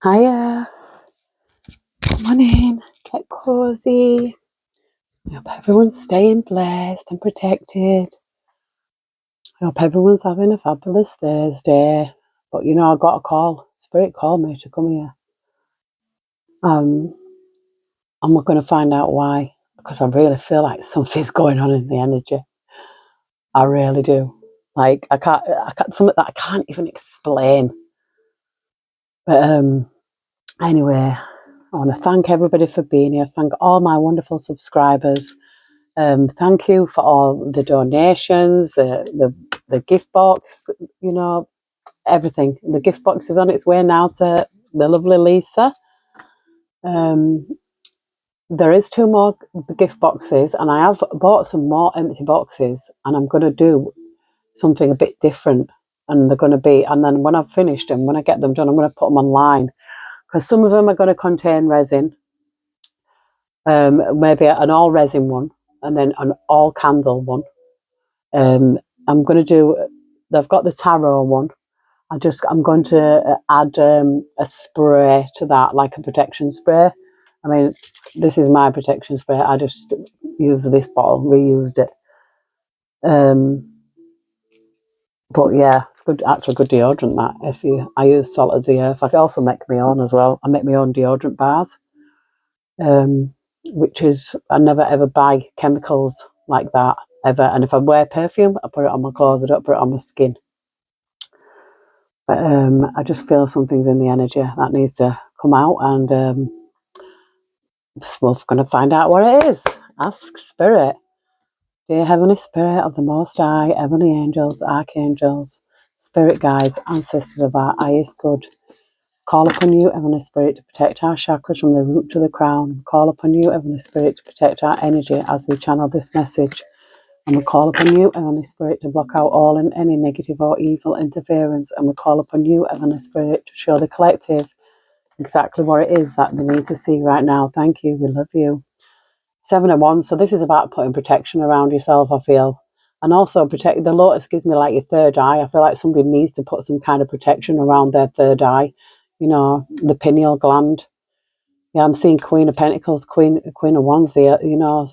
Hiya, come on in, get cozy. I hope everyone's staying blessed and protected. I hope everyone's having a fabulous Thursday. But I got a call. Spirit called me to come here. Um, I'm not going to find out why, because I really feel like something's going on in the energy. I really do. Like I can't something that I can't even explain. But anyway, I want to thank everybody for being here. Thank all my wonderful subscribers. Thank you for all the donations, the gift box, everything. The gift box is on its way now to the lovely Lisa. Um, there is 2 more gift boxes, and I have bought some more empty boxes, and I'm going to do something a bit different. And they're going to be, and then when I've finished them, when I get them done, I'm going to put them online, because some of them are going to contain resin, maybe an all resin one, and then an all candle one. I'm going to do, they've got the tarot one. I'm going to add a spray to that, like a protection spray. I mean, this is my protection spray. I just used this bottle, reused it. But yeah, it's good, actually good deodorant that. I use Salt of the Earth. I can also make my own as well. I make my own deodorant bars, which is, I never ever buy chemicals like that, ever. And if I wear perfume, I put it on my clothes, I don't put it on my skin. But I just feel something's in the energy that needs to come out, and we're going to find out what it is. Ask Spirit. Dear Heavenly Spirit of the Most High, Heavenly Angels, Archangels, Spirit Guides, Ancestors of our highest good, call upon you, Heavenly Spirit, to protect our chakras from the root to the crown. Call upon you, Heavenly Spirit, to protect our energy as we channel this message. And we call upon you, Heavenly Spirit, to block out all and any negative or evil interference. And we call upon you, Heavenly Spirit, to show the collective exactly what it is that they need to see right now. Thank you. We love you. 7 of Wands. So this is about putting protection around yourself, I feel. And also protect, the Lotus gives me like your third eye. I feel like somebody needs to put some kind of protection around their third eye. The pineal gland. Yeah, I'm seeing Queen of Pentacles, Queen of Wands here.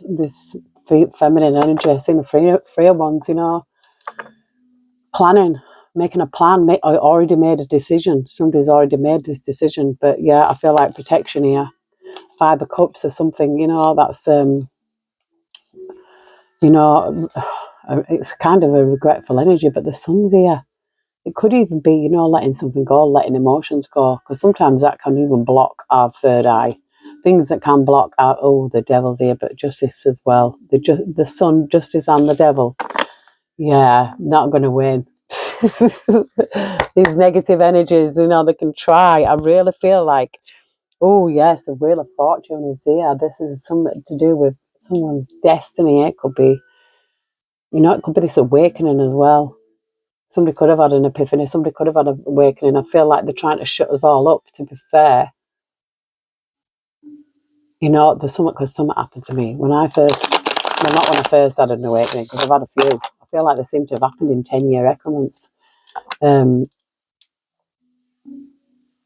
This feminine energy. I'm seeing the Three of Wands. Planning, making a plan. I already made a decision. Somebody's already made this decision. But yeah, I feel like protection here. 5 of Cups or something. That's it's kind of a regretful energy. But the Sun's here. It could even be, letting something go, letting emotions go, because sometimes that can even block our third eye. Things that can block our, the devil's here, but justice as well. The sun, justice, and the devil. Yeah, not going to win. These negative energies, they can try. I really feel like, oh yes, the Wheel of Fortune is here. This is something to do with someone's destiny. It could be, it could be this awakening as well. Somebody could have had an epiphany. Somebody could have had an awakening. I feel like they're trying to shut us all up, to be fair. There's something, because something happened to me when I first, well, not when I first had an awakening, because I've had a few. I feel like they seem to have happened in 10-year increments.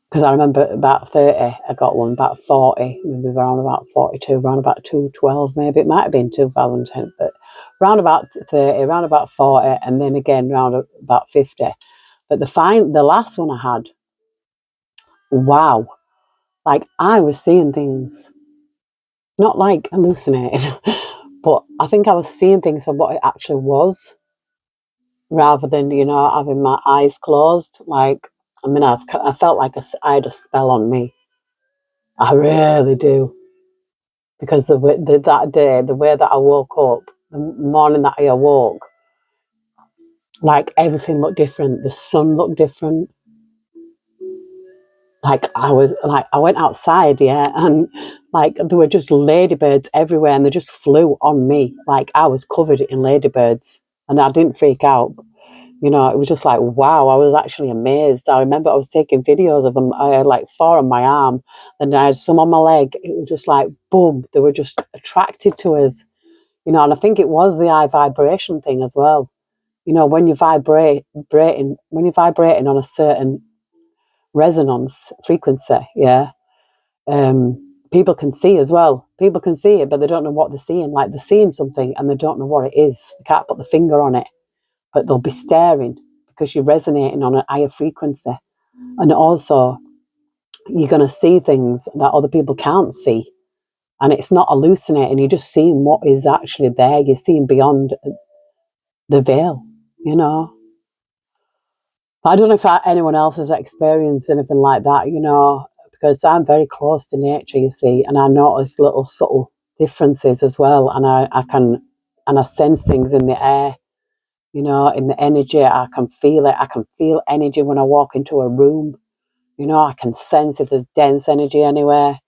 Because I remember about 30, I got one, about 40, maybe around about 42, around about 212, maybe. It might have been 2010, but around about 30, around about 40, and then again around about 50. But the last one I had, wow, like I was seeing things, not like hallucinating, but I think I was seeing things for what it actually was, rather than, having my eyes closed. Like, I felt like I had a spell on me. I really do. Because that day, the way that I woke up, the morning that I awoke, like everything looked different. The sun looked different. Like I went outside, yeah, and like there were just ladybirds everywhere, and they just flew on me. Like I was covered in ladybirds, and I didn't freak out. It was just like, wow, I was actually amazed. I remember I was taking videos of them. I had like 4 on my arm, and I had some on my leg. It was just like, boom, they were just attracted to us. And I think it was the high vibration thing as well. When you're vibrating on a certain resonance frequency. Yeah. People can see as well. People can see it, but they don't know what they're seeing. Like they're seeing something and they don't know what it is. They can't put the finger on it, but they'll be staring because you're resonating on a higher frequency. And also, you're going to see things that other people can't see. And it's not hallucinating. You're just seeing what is actually there. You're seeing beyond the veil, you know. I don't know if anyone else has experienced anything like that, you know, because I'm very close to nature, you see, and I notice little subtle differences as well. And I sense things in the air, you know, in the energy. I can feel it. I can feel energy when I walk into a room. You know, I can sense if there's dense energy anywhere,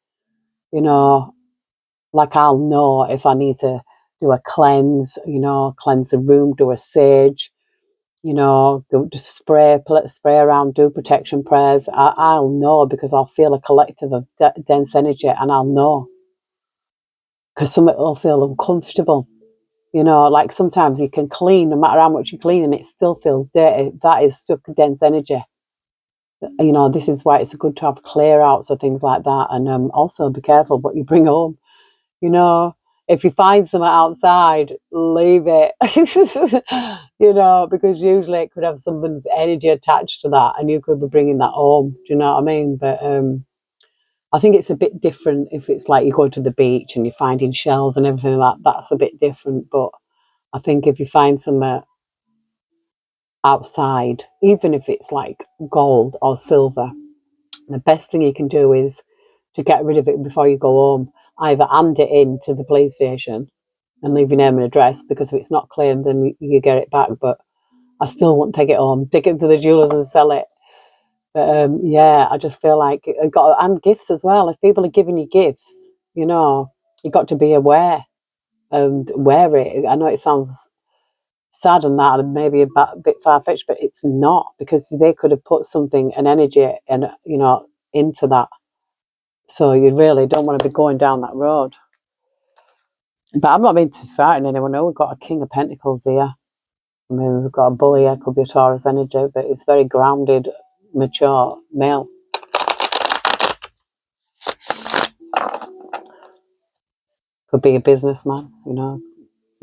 you know, like I'll know if I need to do a cleanse, you know, cleanse the room, do a sage, you know, just spray around, do protection prayers. I'll know because I'll feel a collective of dense energy, and I'll know because something will feel uncomfortable. You know, like sometimes you can clean, no matter how much you clean, and it still feels dirty. That is stuck dense energy. You know, this is why it's good to have clear outs or things like that, and also be careful what you bring home. You know, if you find something outside, leave it. You know, because usually it could have someone's energy attached to that, and you could be bringing that home. Do you know what I mean? But I think it's a bit different if it's like you go to the beach and you're finding shells and everything like that. That's a bit different. But I think if you find something outside, even if it's like gold or silver, the best thing you can do is to get rid of it before you go home. Either hand it in to the police station and leave your name and address, because if it's not claimed, then you get it back. But I still won't take it home. Take it to the jewellers and sell it. But yeah, I just feel like and gifts as well. If people are giving you gifts, you know, you got to be aware and wear it. I know it sounds sad and that, and maybe a bit far fetched, but it's not, because they could have put something, an energy, and you know, into that. So you really don't want to be going down that road. But I'm not meant to frighten anyone. No, we've got a King of Pentacles here. I mean, we've got a bull here, could be a Taurus energy, but it's very grounded, mature male. Could be a businessman, you know,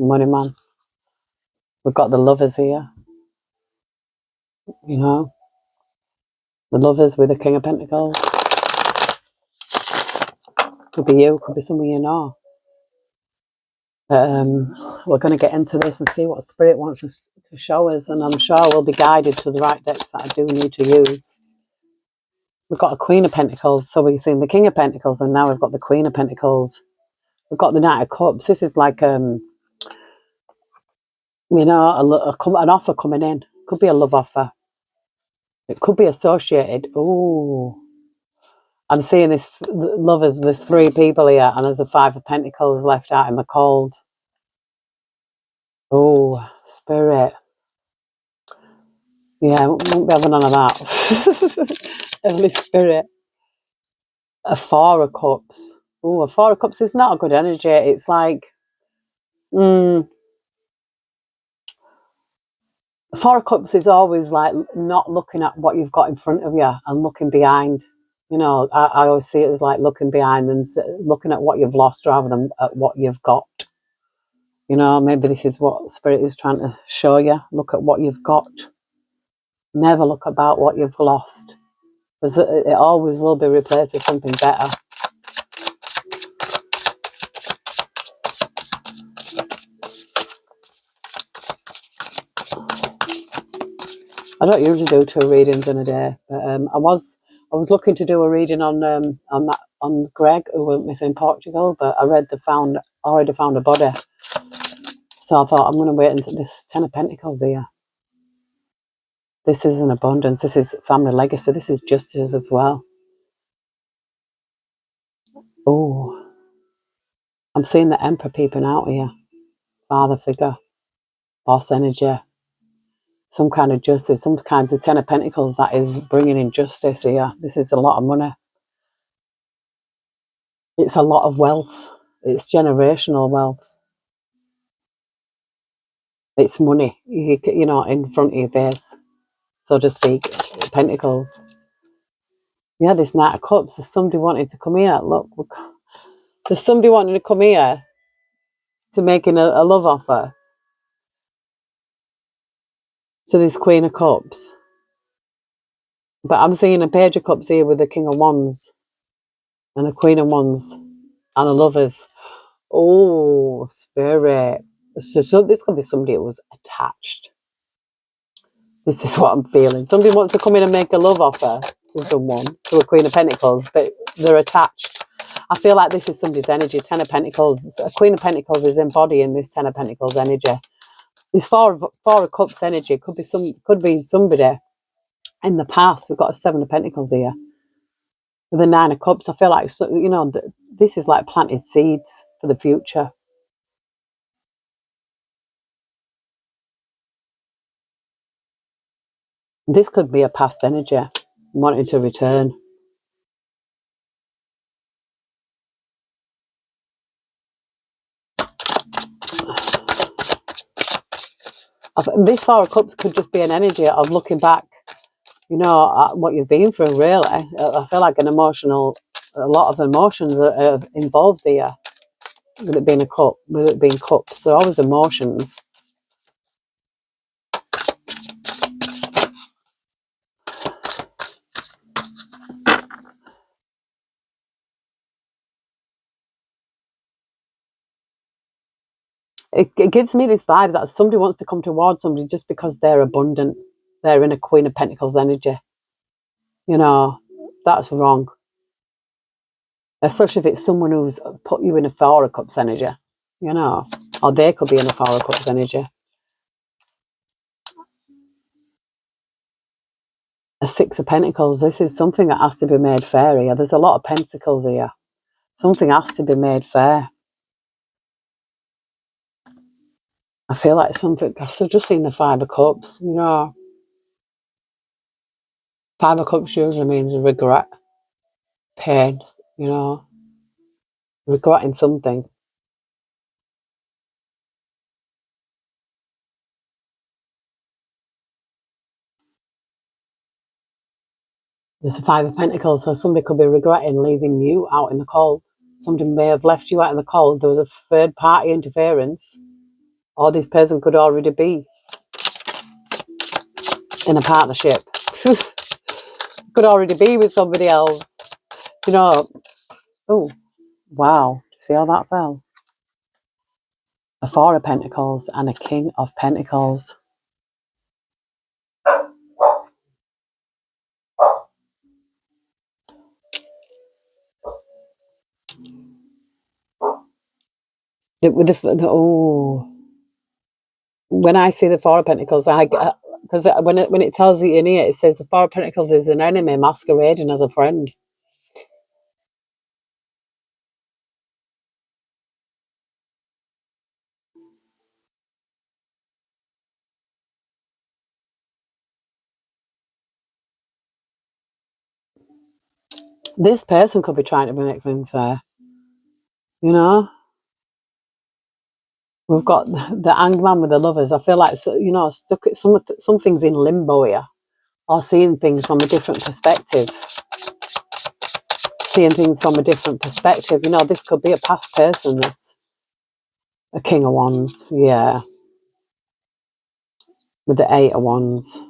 money man. We've got the Lovers here, you know, the Lovers with the King of Pentacles. Could be you, could be someone you know. We're going to get into this and see what Spirit wants us to show us, and I'm sure we'll be guided to the right decks that I do need to use. We've got a Queen of Pentacles, so we've seen the King of Pentacles, and now we've got the Queen of Pentacles. We've got the Knight of Cups. This is like, you know, an offer coming in. Could be a love offer. It could be associated. Oh, I'm seeing this Lovers. There's 3 people here, and there's a 5 of Pentacles left out in the cold. Oh, Spirit. Yeah, won't be having none of that. Holy Spirit. A 4 of Cups. Oh, a 4 of Cups is not a good energy. It's like, 4 of Cups is always like not looking at what you've got in front of you and looking behind. You know, I always see it as like looking behind and looking at what you've lost rather than at what you've got. You know, maybe this is what Spirit is trying to show you. Look at what you've got. Never look about what you've lost, because it always will be replaced with something better. I don't usually do 2 readings in a day, but I was looking to do a reading on Greg, who went missing in Portugal, but I already found a body, so I thought I'm going to wait until this 10 of Pentacles here. This is an abundance. This is family legacy. This is justice as well. Oh, I'm seeing the Emperor peeping out here. Father figure, boss energy, some kind of justice, some kinds of 10 of Pentacles that is bringing in justice here. This is a lot of money. It's a lot of wealth. It's generational wealth. It's money, you know, in front of your face, so to speak. Pentacles. Yeah, this Knight of Cups. There's somebody wanting to come here. Look, there's somebody wanting to come here to making a love offer to this Queen of Cups. But I'm seeing a Page of Cups here with the King of Wands and the Queen of Wands and the Lovers. Oh, Spirit. So this could be somebody who was attached. This is what I'm feeling. Somebody wants to come in and make a love offer to someone, to a Queen of Pentacles, but they're attached. I feel like this is somebody's energy. Ten of Pentacles. A Queen of Pentacles is embodying this Ten of Pentacles energy. This Four of Cups energy could be somebody in the past. We've got a Seven of Pentacles here with the Nine of Cups. I feel like, you know, this is like planted seeds for the future. This could be a past energy wanting to return. This Four of Cups could just be an energy of looking back, you know, at what you've been through, really. I feel like a lot of emotions are involved here. With it being a cup, with it being cups, there are always emotions. It gives me this vibe that somebody wants to come towards somebody just because they're abundant. They're in a Queen of Pentacles energy. You know, that's wrong. Especially if it's someone who's put you in a Four of Cups energy, you know, or they could be in a Four of Cups energy. A Six of Pentacles, this is something that has to be made fair here. There's a lot of pentacles here. Something has to be made fair. I feel like something, I've just seen the Five of Cups, you know. Five of Cups usually means regret, pain, you know, regretting something. There's a Five of Pentacles, so somebody could be regretting leaving you out in the cold. Somebody may have left you out in the cold. There was a third party interference, or this person could already be in a partnership. Could already be with somebody else. You know, oh, wow. See how that fell? A Four of Pentacles and a King of Pentacles. When I see the Four of Pentacles, because when it tells you in here, it says the Four of Pentacles is an enemy masquerading as a friend. This person could be trying to make things fair. You know, we've got the Hanged Man with the Lovers. I feel like, you know, some things in limbo here, or seeing things from a different perspective. Seeing things from a different perspective. You know, this could be a past person. This a King of Wands, yeah, with the Eight of Wands,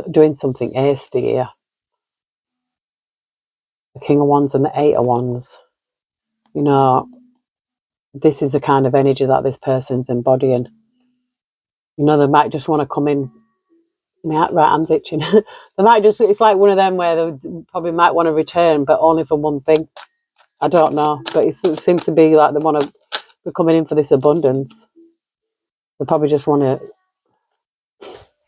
doing something hasty here. The King of Wands and the Eight of Wands. You know, this is the kind of energy that this person's embodying. You know, they might just want to come in. My right hand's itching. They might just, it's like one of them where they probably might want to return, but only for one thing. I don't know. But it seems to be like they want to be coming in for this abundance. They probably just want to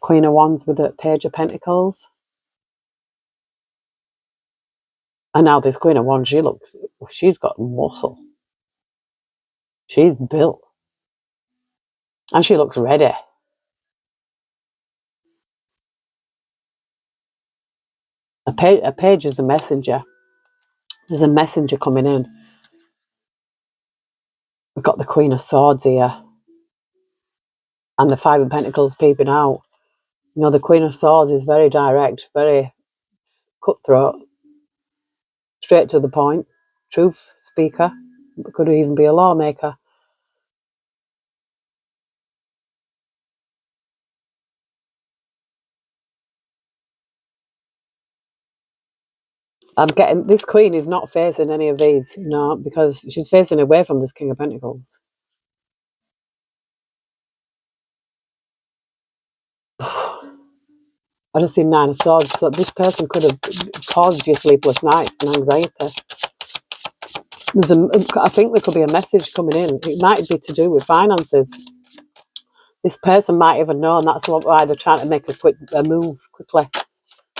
Queen of Wands with the Page of Pentacles. And now this Queen of Wands, she's got muscle. She's built. And she looks ready. A page is a messenger. There's a messenger coming in. We've got the Queen of Swords here. And the Five of Pentacles peeping out. You know, the Queen of Swords is very direct, very cutthroat. straight to the point, truth speaker. Could even be a lawmaker. I'm getting this queen is not facing any of these, because she's facing away from this King of Pentacles. I just see Nine of Swords. So this person could have caused you sleepless nights and anxiety. I think there could be a message coming in. It might be to do with finances. This person might even know, and that's why they're trying to make a move quickly.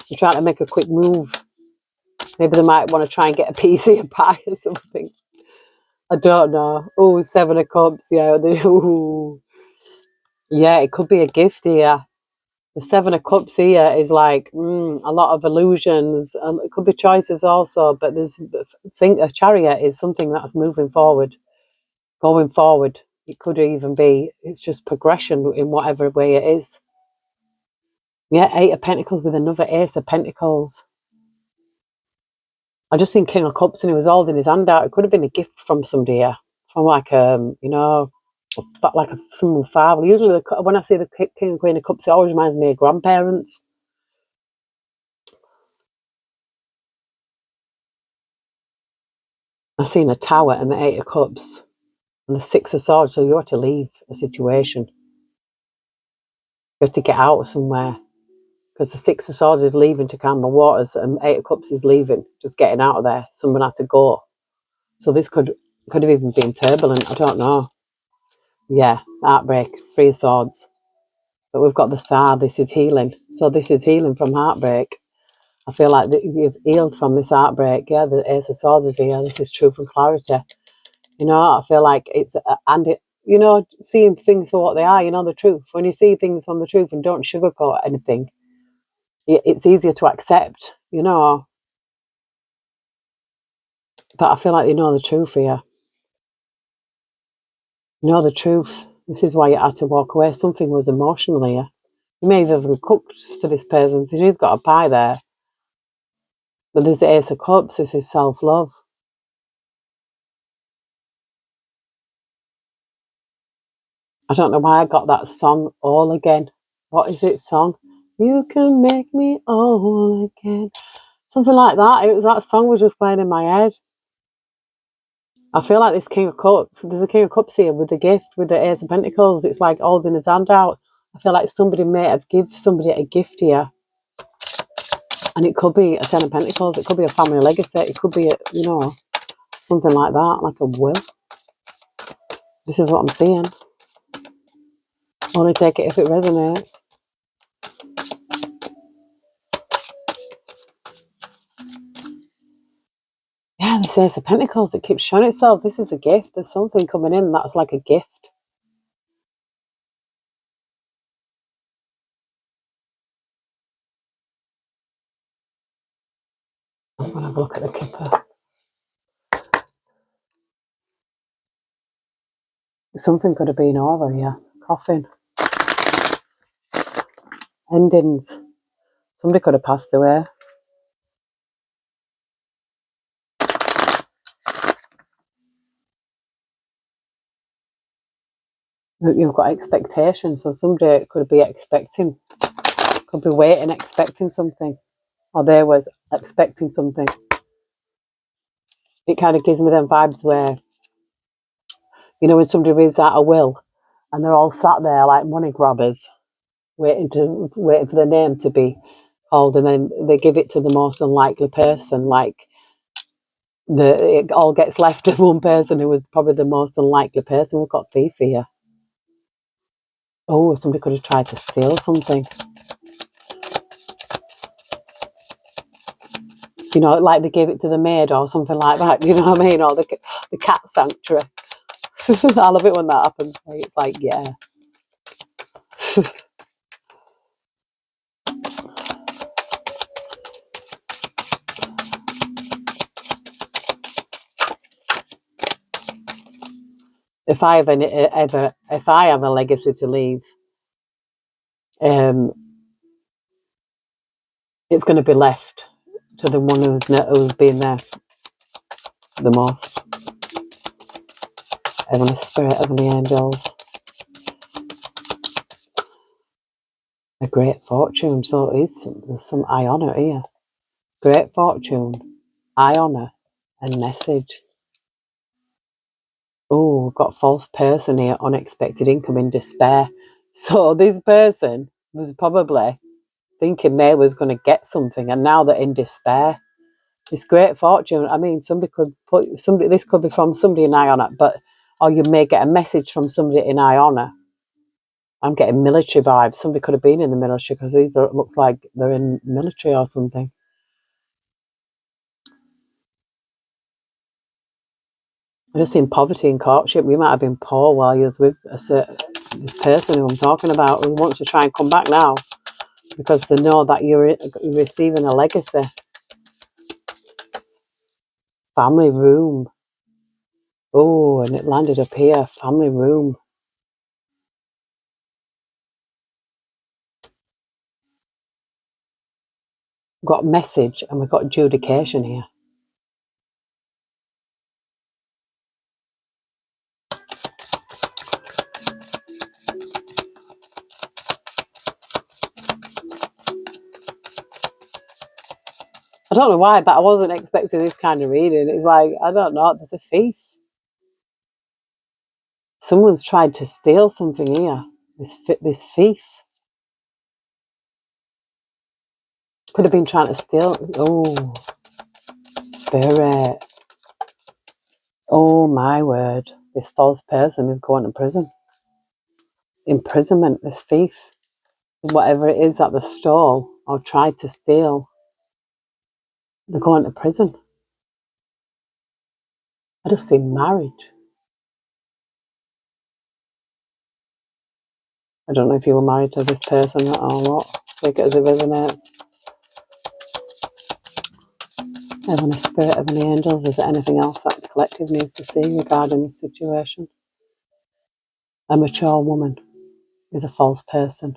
They're trying to make a quick move. Maybe they might want to try and get a piece of pie or something. I don't know. Oh, Seven of Cups. Yeah. Ooh. Yeah, it could be a gift here. The Seven of Cups here is like a lot of illusions. It could be choices also, but a Chariot is something that's moving forward, going forward. It could even be, it's just progression in whatever way it is. Yeah, Eight of Pentacles with another Ace of Pentacles. I just seen King of Cups and he was holding his hand out. It could have been a gift from somebody here, from like someone father. Usually, when I see the King and Queen of Cups, it always reminds me of grandparents. I've seen a Tower and the Eight of Cups and the Six of Swords. So you have to leave a situation. You have to get out of somewhere, because the Six of Swords is leaving to calm the waters, and Eight of Cups is leaving, just getting out of there. Someone has to go. So this could have even been turbulent. I don't know. Yeah, heartbreak, Three of Swords. But we've got the Star. This is healing. So this is healing from heartbreak. I feel like you've healed from this heartbreak. Yeah, the Ace of Swords is here. This is truth and clarity. I feel like seeing things for what they are, the truth. When you see things from the truth and don't sugarcoat anything, it's easier to accept, But I feel like you know the truth here. You know the truth. This is why you had to walk away. Something was emotional here. You may have even cooked for this person. She's got a pie there. But there's the Ace of Cups. This is self-love. I don't know why I got that song all again. What is it song? You can make me all again. Something like that. That song was just playing in my head. I feel like this King of Cups, there's a King of Cups here with the gift, with the Ace of Pentacles. It's like holding his hand out. I feel like somebody may have given somebody a gift here. And it could be a Ten of Pentacles. It could be a family legacy. It could be, something like that, like a will. This is what I'm seeing. Only take it if it resonates. Yeah, this Ace of Pentacles, it keeps showing itself. This is a gift. There's something coming in that's like a gift. I'm going to have a look at the Kipper. Something could have been over here. Coffin. Endings. Somebody could have passed away. You've got expectations, so somebody could be expecting, could be waiting, expecting something, or they was expecting something. It kind of gives me them vibes where, when somebody reads out a will, and they're all sat there like money grabbers, waiting for the name to be called, and then they give it to the most unlikely person, like it all gets left to one person who was probably the most unlikely person. We've got thief here. Oh, somebody could have tried to steal something. Like they gave it to the maid or something like that, you know what I mean? Or the cat sanctuary. I love it when that happens. It's like, yeah. If I have a legacy to leave, it's going to be left to the one who's been there the most. Heavenly Spirit, Heavenly Angels. A great fortune. So there's some eye honour here. Great fortune, eye honour, and message. Oh, we've got false person here, unexpected income in despair. So this person was probably thinking they was going to get something, and now they're in despair. This great fortune, I mean, somebody could put somebody. This could be from somebody in eye honour, or you may get a message from somebody in eye honour. I'm getting military vibes. Somebody could have been in the military because these looks like they're in military or something. I just seen poverty in courtship. You might have been poor while you was with this person who I'm talking about, who wants to try and come back now because they know that you're receiving a legacy. Family room. Oh, and it landed up here. Family room. We've got message and we've got adjudication here. I don't know why, but I wasn't expecting this kind of reading. It's like, I don't know, there's a thief. Someone's tried to steal something here. This thief. Could have been trying to steal. Oh, spirit. Oh my word. This false person is going to prison. Imprisonment, this thief. Whatever it is that they stole or tried to steal, they're going to prison. I just see marriage. I don't know if you were married to this person or what. Take it as it resonates. Heavenly Spirit, Heavenly Angels, is there anything else that the collective needs to see regarding this situation? A mature woman is a false person.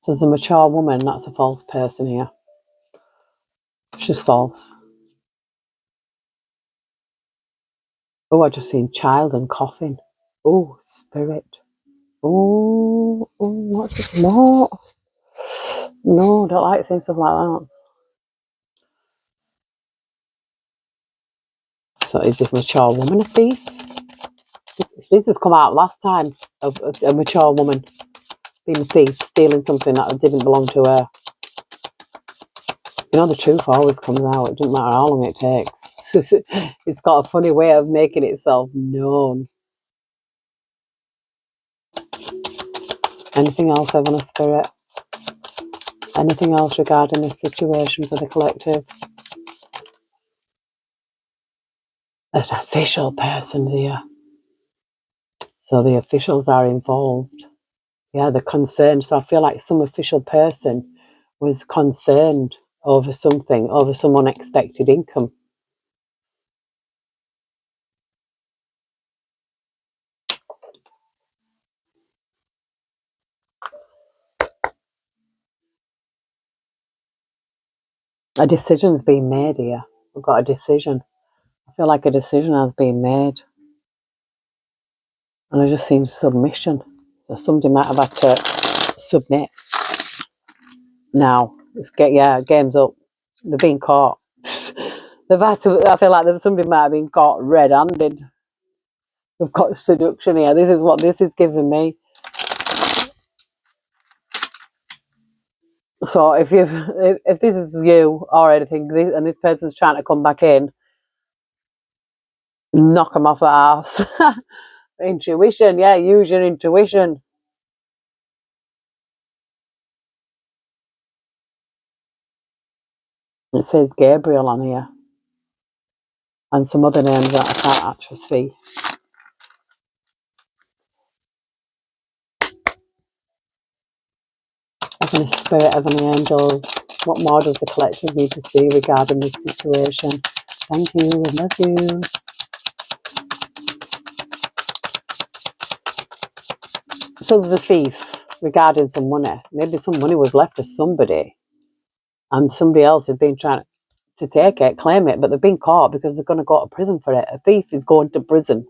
So there's a mature woman, that's a false person here. She's false. Oh, I just seen child and coffin. Oh, spirit. Oh, what's this? No, don't like saying stuff like that. So is this mature woman a thief? This has come out last time of a mature woman being a thief, stealing something that didn't belong to her. You know, the truth always comes out. It doesn't matter how long it takes. It's got a funny way of making itself known. Anything else, Heavenly Spirit? Anything else regarding this situation for the collective? An official person here. So the officials are involved. Yeah, they're concerned. So I feel like some official person was concerned over something, over some unexpected income. A decision's been made here. We've got a decision. I feel like a decision has been made. And I just seen submission. So somebody might have had to submit. Now, game's up. They've been caught. They've had to, I feel like somebody might have been caught red-handed. We've got seduction here. This is what this is giving me. So if this is you or anything, and this person's trying to come back in, knock them off the arse. Intuition, yeah, use your intuition. It says Gabriel on here. And some other names that I can't actually see. Heavenly Spirit, Heavenly Angels, what more does the collective need to see regarding this situation? Thank you, I love you. So there's a thief regarding some money. Maybe some money was left to somebody and somebody else has been trying to take it, claim it, but they've been caught because they're going to go to prison for it. A thief is going to prison.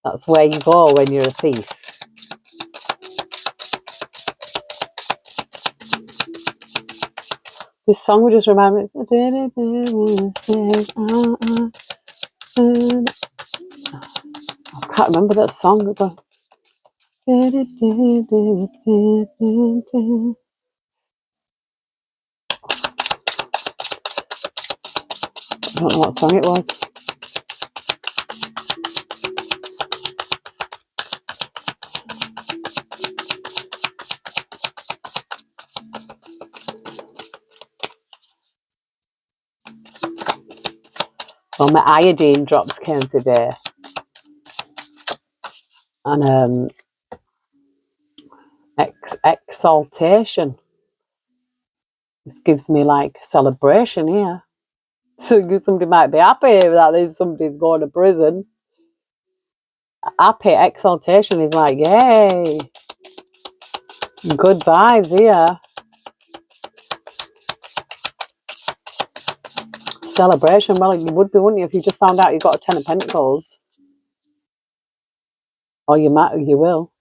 That's where you go when you're a thief. This song would just remind me. I can't remember that song. I don't know what song it was. Well, my iodine drops came today. And exaltation. This gives me like celebration here. So somebody might be happy that somebody's going to prison. Happy exaltation is like, yay. Good vibes here. Celebration. Well, you would be, wouldn't you, if you just found out you got a 10 of Pentacles. Or you will.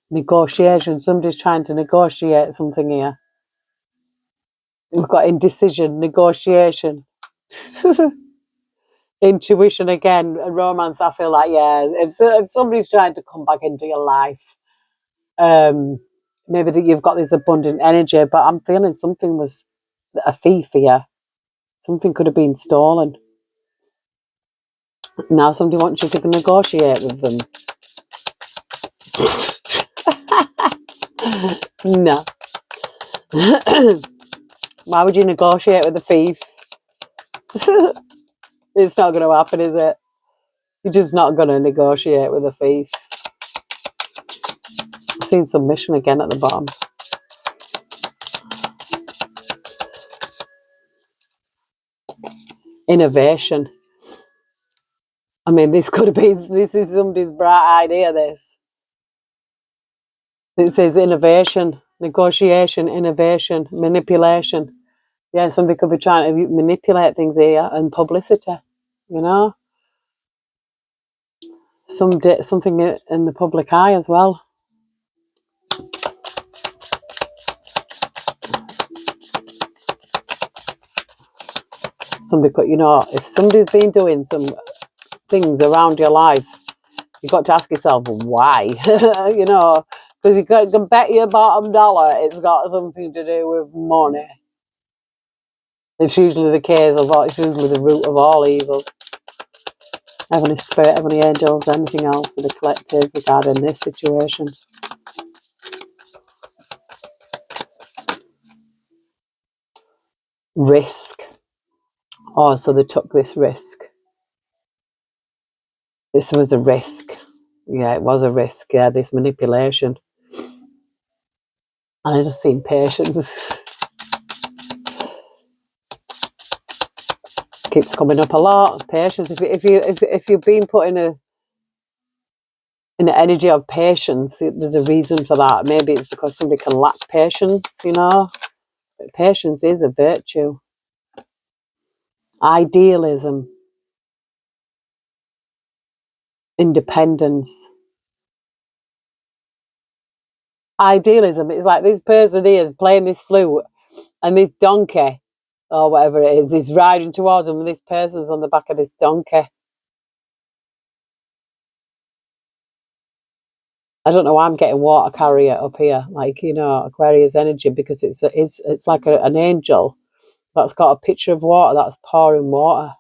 Negotiation. Somebody's trying to negotiate something here. We've got indecision, negotiation. Intuition again, and romance. I feel like, yeah, if somebody's trying to come back into your life, maybe that you've got this abundant energy, but I'm feeling something was a thief here. Something could have been stolen. Now somebody wants you to negotiate with them. No. Why would you negotiate with a thief? It's not going to happen, is it? You're just not going to negotiate with a thief. I've seen submission again at the bottom. Innovation. I mean, this is somebody's bright idea, this. It says innovation, negotiation, innovation, manipulation. Yeah, somebody could be trying to manipulate things here, and publicity, you know? Something in the public eye as well. Somebody could, if somebody's been doing some things around your life, you've got to ask yourself why. Because you can bet your bottom dollar it's got something to do with money. It's usually the case it's usually the root of all evil. Heavenly Spirit, Heavenly Angels, anything else for the collective regarding this situation. Risk. Oh, so they took this risk. This was a risk. Yeah, it was a risk. Yeah, this manipulation. And I just seen patience. Keeps coming up a lot. Patience. If you've been put in an energy of patience, there's a reason for that. Maybe it's because somebody can lack patience, But patience is a virtue. Idealism. Independence. Idealism is like this person here is playing this flute, and this donkey, or whatever it is riding towards them, and this person's on the back of this donkey. I don't know why I'm getting water carrier up here, like, Aquarius energy, because it's like an angel that's got a picture of water that's pouring water.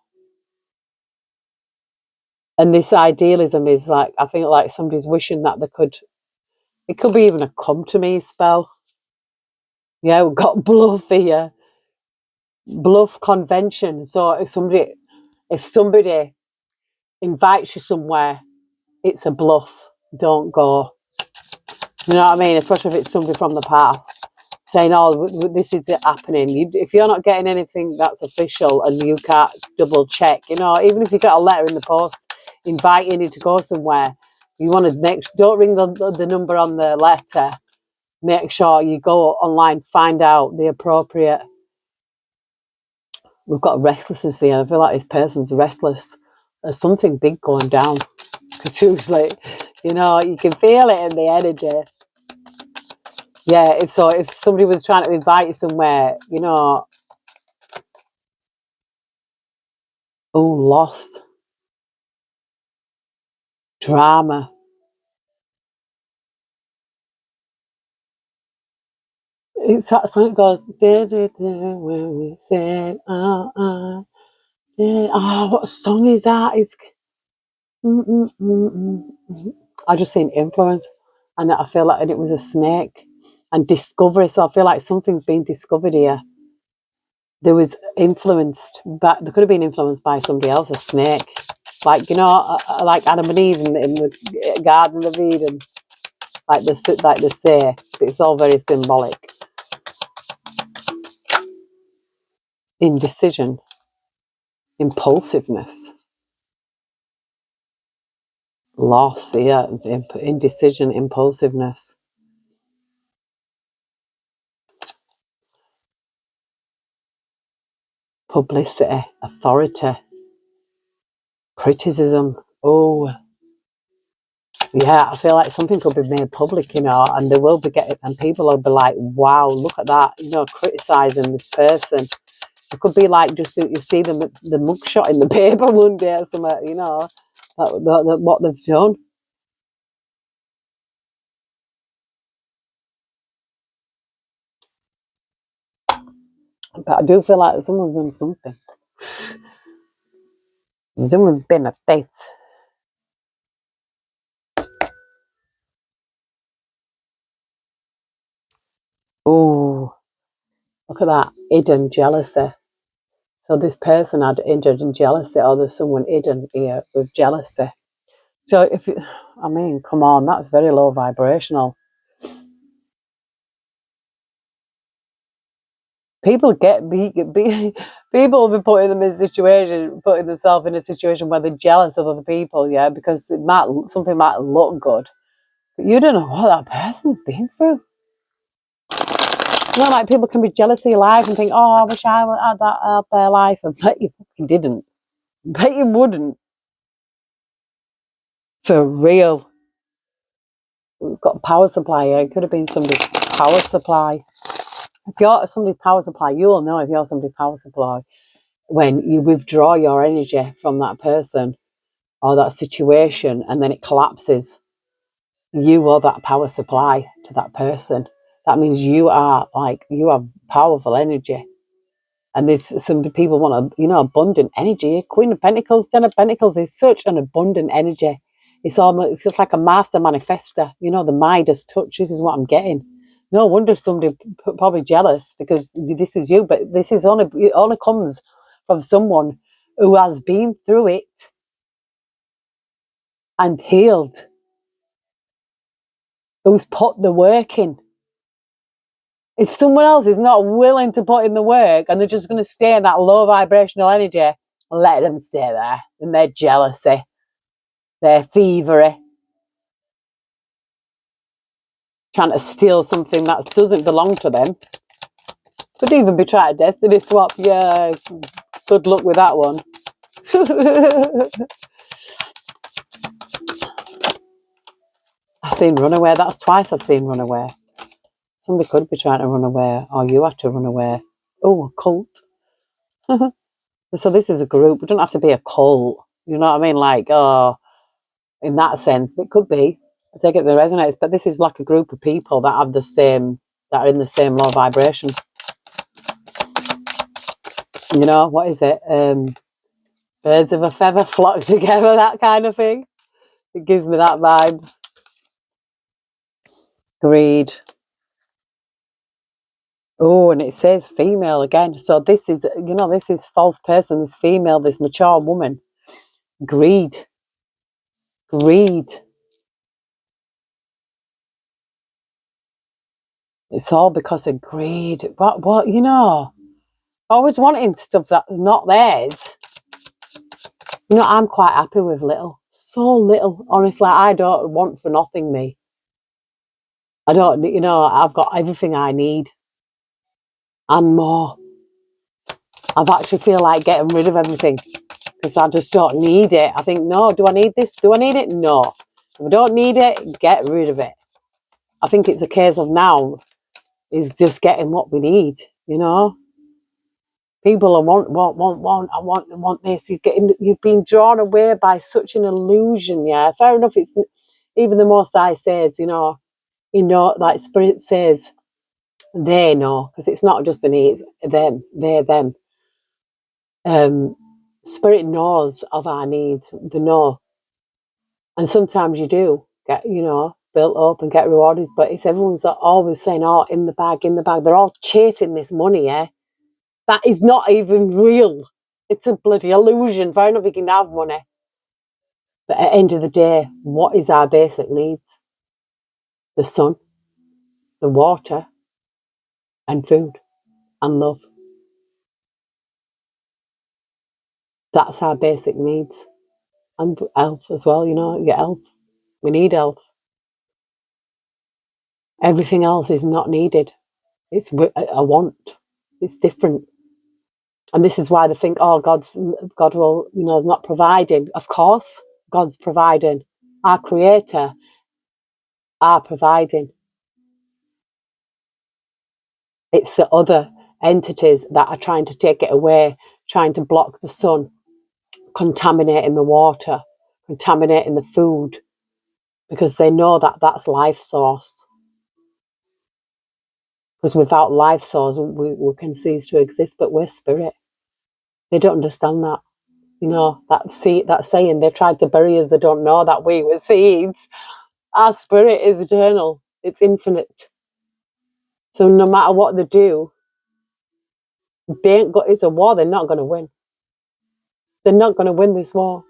And this idealism is like, I think like somebody's wishing that it could be even a come to me spell. Yeah, we've got bluff here. Bluff convention. So if somebody invites you somewhere, it's a bluff. Don't go. You know what I mean? Especially if it's somebody from the past saying, oh, this is happening. If you're not getting anything that's official and you can't double check, even if you get a letter in the post inviting you to go somewhere, you want to don't ring the number on the letter. Make sure you go online, find out the appropriate We've got restlessness here. I feel like this person's restless. There's something big going down. Because usually, you know, you can feel it in the energy. Yeah, so if somebody was trying to invite you somewhere, you know, oh, lost, drama. It's that song that goes, da, da, da, when we said, yeah. Oh, what song is that? It's, mm, mm, mm, mm, mm. I just seen Influence, and I feel like, and it was a snake, and discovery. So I feel like something's been discovered here. There was influenced, but there could have been influenced by somebody else, a snake, like, you know, like Adam and Eve in the Garden of Eden, like they say. But it's all very symbolic. Indecision, impulsiveness, loss. Yeah, indecision, impulsiveness, publicity, authority, criticism. Oh, yeah, I feel like something could be made public, you know, and they will be getting, and people will be like, wow, look at that, you know, criticising this person. It could be like just you see them the mugshot in the paper one day or something, you know, that what they've done. But I do feel like someone's done something. Someone's been a thief. Oh, look at that, hidden jealousy. So this person had hidden jealousy, or there's someone hidden here with jealousy. So if you, I mean, come on, that's very low vibrational. People people will be putting them in a situation, putting themselves in a situation where they're jealous of other people, yeah, because something might look good, but you don't know what that person's been through. You know, like people can be jealous of your life and think, "Oh, I wish I had that out their life," and bet you fucking didn't. Bet you wouldn't. For real. We've got power supply here. It could have been somebody's power supply. If you're somebody's power supply, you'll know if you're somebody's power supply when you withdraw your energy from that person or that situation and then it collapses. You are that power supply to that person. That means you have powerful energy. And there's some people want abundant energy. Queen of Pentacles, Ten of Pentacles is such an abundant energy. It's just like a master manifester. You know, the Midas touch. This is what I'm getting. No wonder somebody probably jealous because this is you, but it only comes from someone who has been through it and healed, who's put the work in. If someone else is not willing to put in the work and they're just going to stay in that low vibrational energy, let them stay there in their jealousy, their thievery, trying to steal something that doesn't belong to them. Could even be trying to destiny swap. Yeah, good luck with that one. I've seen runaway. That's twice I've seen runaway. Somebody could be trying to run away, or you have to run away. Oh, a cult. So this is a group. It doesn't have to be a cult. You know what I mean? Like, oh, in that sense, it could be. I take it as it resonates, but this is like a group of people that have that are in the same low vibration. You know, what is it? Birds of a feather flock together, that kind of thing. It gives me that vibes. Greed. Oh, and it says female again. So this is, this is false person, this female, this mature woman. Greed. Greed. It's all because of greed. What, always wanting stuff that's not theirs. I'm quite happy with little. So little. Honestly, I don't want for nothing, me. I don't, I've got everything I need. And more. I've actually feel like getting rid of everything because I just don't need it. I think, no, do I need this? Do I need it? No. If I don't need it, get rid of it. I think it's a case of now is just getting what we need, you know. People are want this. You've been drawn away by such an illusion, yeah. Fair enough, it's even the Most High says, like Spirit says, they know, because it's not just an it's them, they're them. Spirit knows of our needs, they know. And sometimes you do get, built up and get rewarded, but it's everyone's always saying, oh, in the bag, in the bag. They're all chasing this money, yeah? That is not even real. It's a bloody illusion. Fair enough, you can have money. But at the end of the day, what is our basic needs? The sun, the water, and food, and love. That's our basic needs. And health as well, your health. We need health. Everything else is not needed. It's a want. It's different. And this is why they think, oh, God will, is not providing. Of course, God's providing. Our Creator are providing. It's the other entities that are trying to take it away, trying to block the sun, contaminating the water, contaminating the food, because they know that that's life source. Because without life source, we can cease to exist, but we're spirit. They don't understand that. That saying, they tried to bury us, they don't know that we were seeds. Our spirit is eternal. It's infinite. So no matter what they do, it's a war they're not going to win. They're not going to win this war.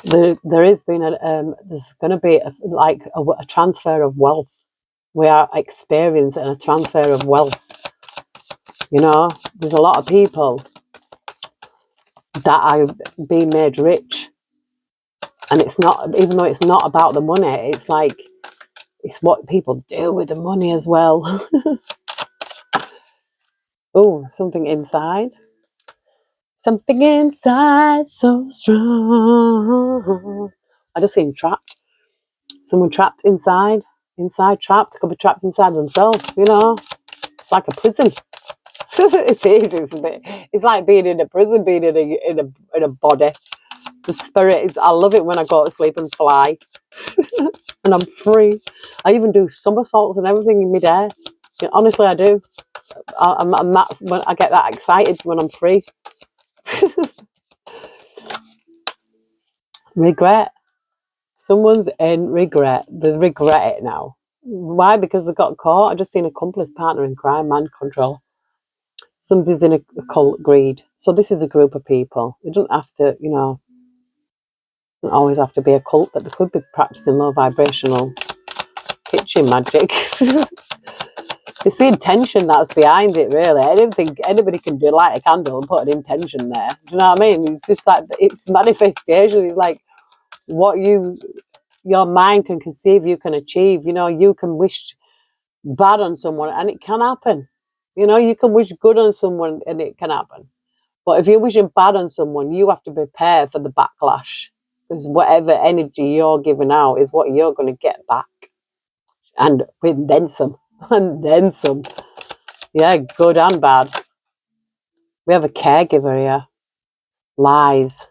There has been there's going to be a transfer of wealth. We are experiencing a transfer of wealth. There's a lot of people that are being made rich, and it's not, even though it's not about the money, it's like it's what people do with the money as well. Oh, something inside so strong. I just seen trapped. Someone trapped inside trapped. They could be trapped inside themselves. It's like a prison. It is. It's like being in a prison, being in a body. The spirit is. I love it when I go to sleep and fly, and I'm free. I even do somersaults and everything in midair. Honestly, I do. I'm that when I get that excited when I'm free. Regret. Someone's in regret. They regret it now. Why? Because they got caught. I just seen accomplice, partner in crime, mind control. Somebody's in a cult, greed. So this is a group of people. You don't have to, don't always have to be a cult, but they could be practicing low vibrational kitchen magic. It's the intention that's behind it, really. I don't think anybody can light a candle and put an intention there. Do you know what I mean? It's just like, it's manifestation. It's like what your mind can conceive, you can achieve. You can wish bad on someone and it can happen. You can wish good on someone and it can happen. But if you're wishing bad on someone, you have to prepare for the backlash, because whatever energy you're giving out is what you're going to get back. And with then some. And then some. Yeah, good and bad. We have a caregiver here. Lies.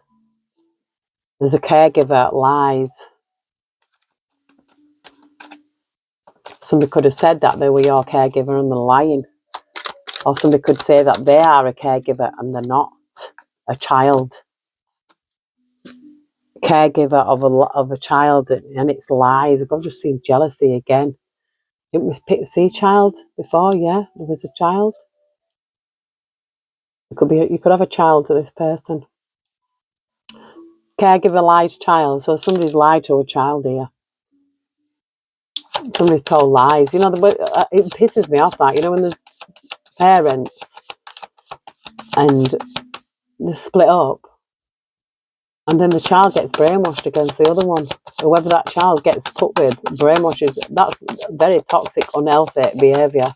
There's a caregiver. Lies. Somebody could have said that they were your caregiver and they're lying. Or somebody could say that they are a caregiver and they're not. A child. Caregiver of a child, and it's lies. I've just seen jealousy again. It was see child before, yeah. There was a child. You could have a child to this person. Caregiver lies child. So somebody's lied to a child here. Somebody's told lies. It pisses me off that, when there's parents and they split up And then the child gets brainwashed against the other one. Whoever that child gets put with, brainwashes. That's very toxic, unhealthy behaviour.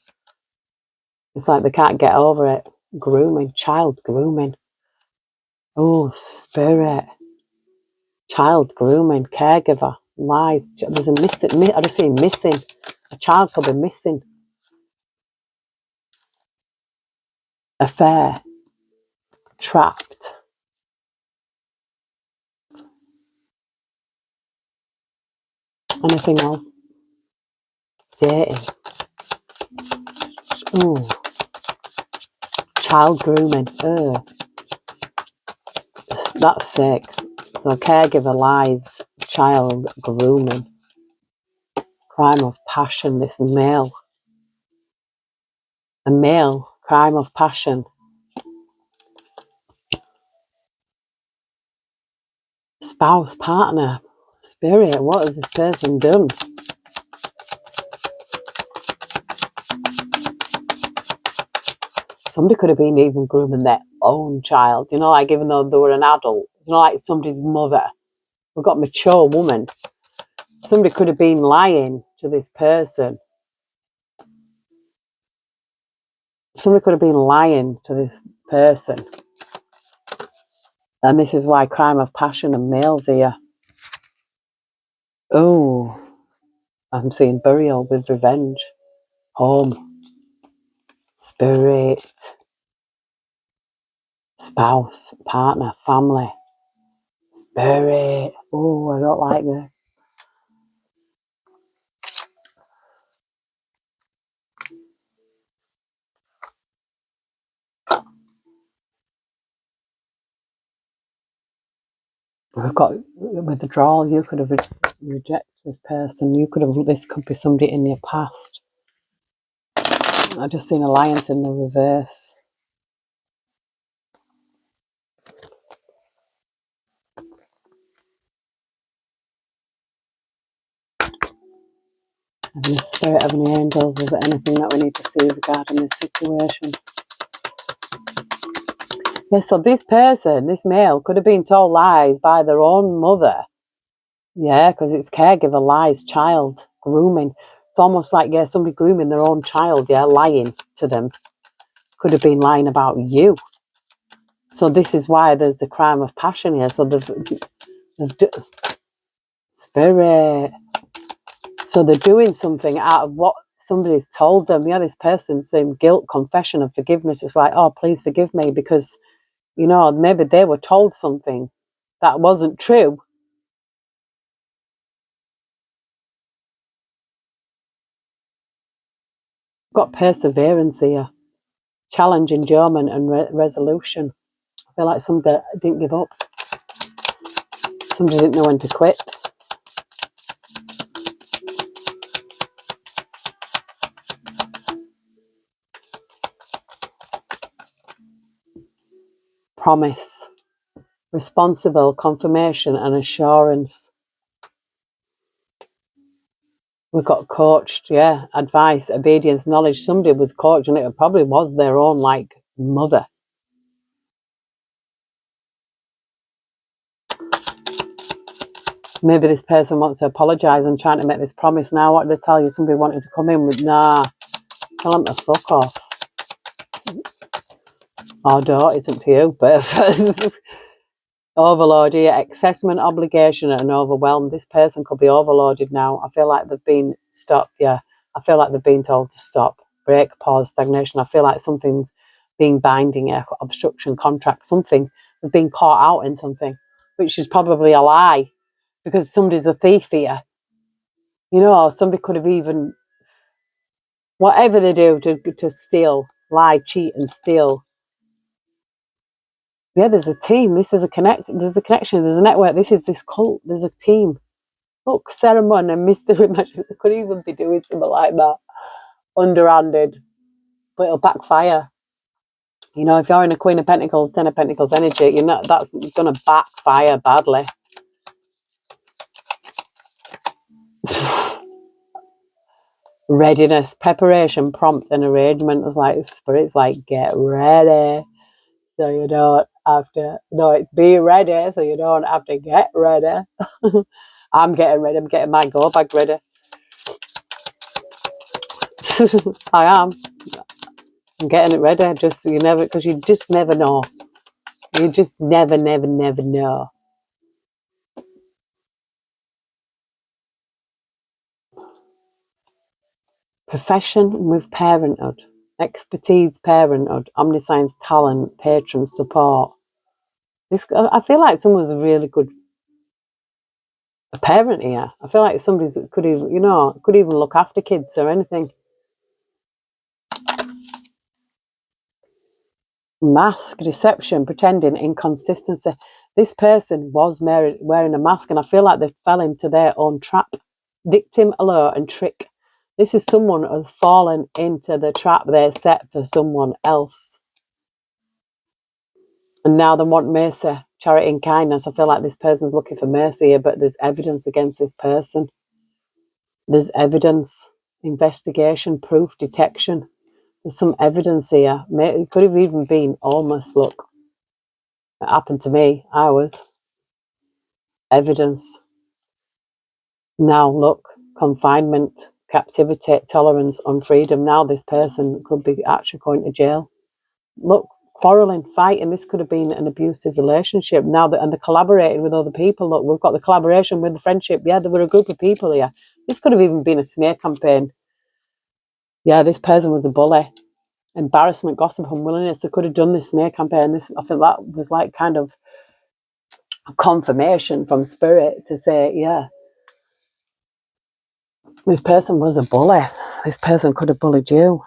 It's like they can't get over it. Grooming, child grooming. Oh, spirit. Child grooming, caregiver, lies. There's a missing. I just see missing. A child could be missing. Affair. Trapped. Anything else? Dating. Ooh. Child grooming. Ugh. That's sick. So caregiver lies. Child grooming. Crime of passion. This male. A male. Crime of passion. Spouse, partner, spirit. What has this person done? Somebody could have been even grooming their own child, you know, like even though they were an adult, you know, like somebody's mother. We've got a mature woman. Somebody could have been lying to this person. Somebody could have been lying to this person. And this is why crime of passion and males here. Oh, I'm seeing burial with revenge. Home. Spirit. Spouse. Partner. Family. Spirit. Oh, I don't like this. We've got withdrawal. You could have rejected this person. You could have. This could be somebody in your past. I just seen alliance in the reverse. And the spirit of any angels. Is there anything that we need to see regarding this situation? Yes. So this person, this male, could have been told lies by their own mother. Yeah, because it's caregiver lies, child grooming. It's almost like somebody grooming their own child. Yeah, lying to them. Could have been lying about you. So this is why there's a crime of passion here. So spirit. So they're doing something out of what somebody's told them. Yeah, this person's saying guilt, confession, and forgiveness. It's like, oh, please forgive me because, you know, maybe they were told something that wasn't true. Got perseverance here. Challenge, endurement, and resolution. I feel like somebody didn't give up. Somebody didn't know when to quit. Promise. Responsible, confirmation, and assurance. We've got coached, yeah, advice, obedience, knowledge. Somebody was coached, and it probably was their own, like, mother. Maybe this person wants to apologise and trying to make this promise. Now, what did they tell you? Somebody wanted to come in with, nah, tell them to fuck off. Or don't, it's up to you. But overload here, assessment, obligation, and overwhelmed. This person could be overloaded now. I feel like they've been stopped, yeah. I feel like they've been told to stop, break, pause, stagnation. I feel like something's being binding, obstruction, contract, something. They've been caught out in something, which is probably a lie because somebody's a thief here. You know, somebody could have even, whatever they do to steal, lie, cheat, and steal. Yeah, there's a team. This is there's a connection. There's a network. This is this cult. There's a team. Look, ceremony and mystery magic. They could even be doing something like that, underhanded, but it'll backfire. You know, if you're in a Queen of Pentacles, Ten of Pentacles energy, you're not. That's going to backfire badly. Readiness, preparation, prompt, and arrangement. It's like spirits, like get ready. so you don't have to. No, it's be ready, so you don't have to get ready. I'm getting ready. I'm getting my go bag ready. I am. I'm getting it ready. Just because you just never know. You just never know. Profession with parenthood, expertise, parenthood, omniscience, talent, patron, support. I feel like someone's a really good parent here. I feel like somebody's could even look after kids or anything. Mask, deception, pretending, inconsistency. This person was wearing a mask, and I feel like they fell into their own trap. Victim, alert, and trick. This is someone who has fallen into the trap they set for someone else. And now they want mercy, charity, and kindness. I feel like this person's looking for mercy here, but there's evidence against this person. There's evidence, investigation, proof, detection. There's some evidence here. It could have even been almost, look, it happened to me. I was evidence. Now look, confinement, captivity, tolerance, unfreedom. Now this person could be actually going to jail. Look, quarrelling, fighting. This could have been an abusive relationship. Now that, and they're collaborating with other people. Look, we've got the collaboration with the friendship. Yeah, there were a group of people here. This could have even been a smear campaign. Yeah, this person was a bully. Embarrassment, gossip, unwillingness. They could have done this smear campaign. I think that was like kind of a confirmation from spirit to say, yeah, this person was a bully. This person could have bullied you.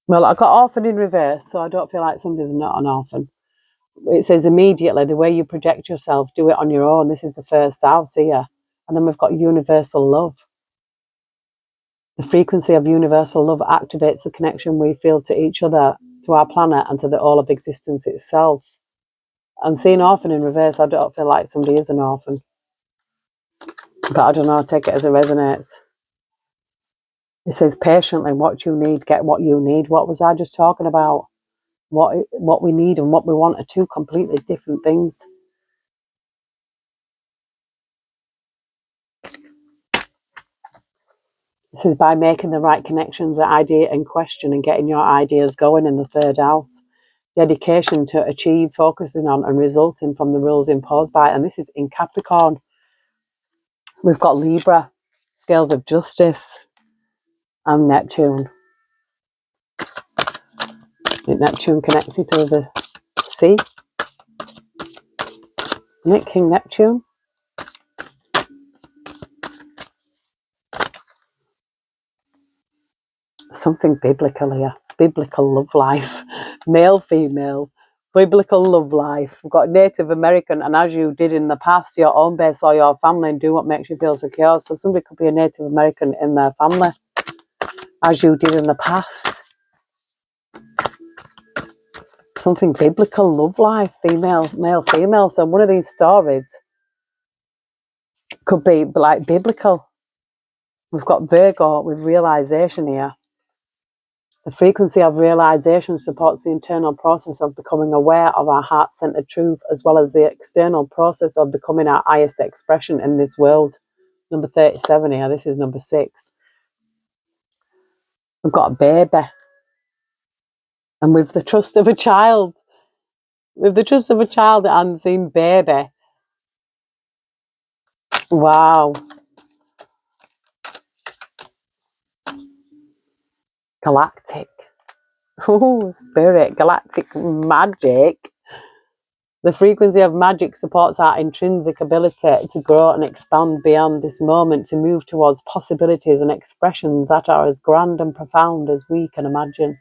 Well, I got orphan in reverse, so I don't feel like somebody's not an orphan. It says immediately, the way you project yourself, do it on your own. This is the first house here. And then we've got universal love. The frequency of universal love activates the connection we feel to each other, to our planet, and to the all of existence itself. I'm seeing orphan in reverse. I don't feel like somebody is an orphan. But I don't know, take it as it resonates. It says patiently, what you need, get what you need. What was I just talking about? What we need and what we want are two completely different things. This is by making the right connections, the idea in question, and getting your ideas going in the third house. Dedication to achieve, focusing on, and resulting from the rules imposed by. And this is in Capricorn. We've got Libra, scales of justice, and Neptune. Neptune connects you to the sea. Isn't it King Neptune? Something biblical here. Biblical love life. Male, female. Biblical love life. We've got Native American, and as you did in the past, your own base or your family, and do what makes you feel secure. So somebody could be a Native American in their family, as you did in the past. Something biblical love life. Female, male, female. So one of these stories could be like biblical. We've got Virgo with realization here. The frequency of realization supports the internal process of becoming aware of our heart-centered truth, as well as the external process of becoming our highest expression in this world. Number 37 here. This is number 6. We've got a baby. And with the trust of a child, the unseen baby. Wow. Galactic. Oh, spirit, galactic magic. The frequency of magic supports our intrinsic ability to grow and expand beyond this moment, to move towards possibilities and expressions that are as grand and profound as we can imagine.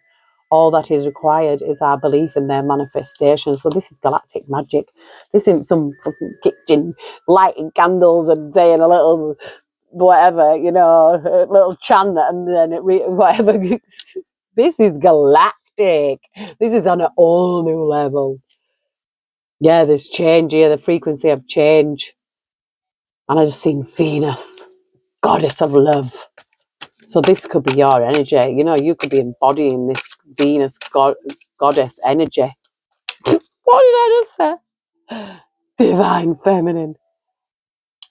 All that is required is our belief in their manifestation. So this is galactic magic. This isn't some fucking kitchen lighting candles and saying a little whatever, you know, a little chant and then whatever. This is galactic. This is on a whole new level. Yeah, there's change here, the frequency of change. And I just seen Venus, goddess of love. So this could be your energy. You know, you could be embodying this Venus goddess energy. What did I just say? Divine feminine.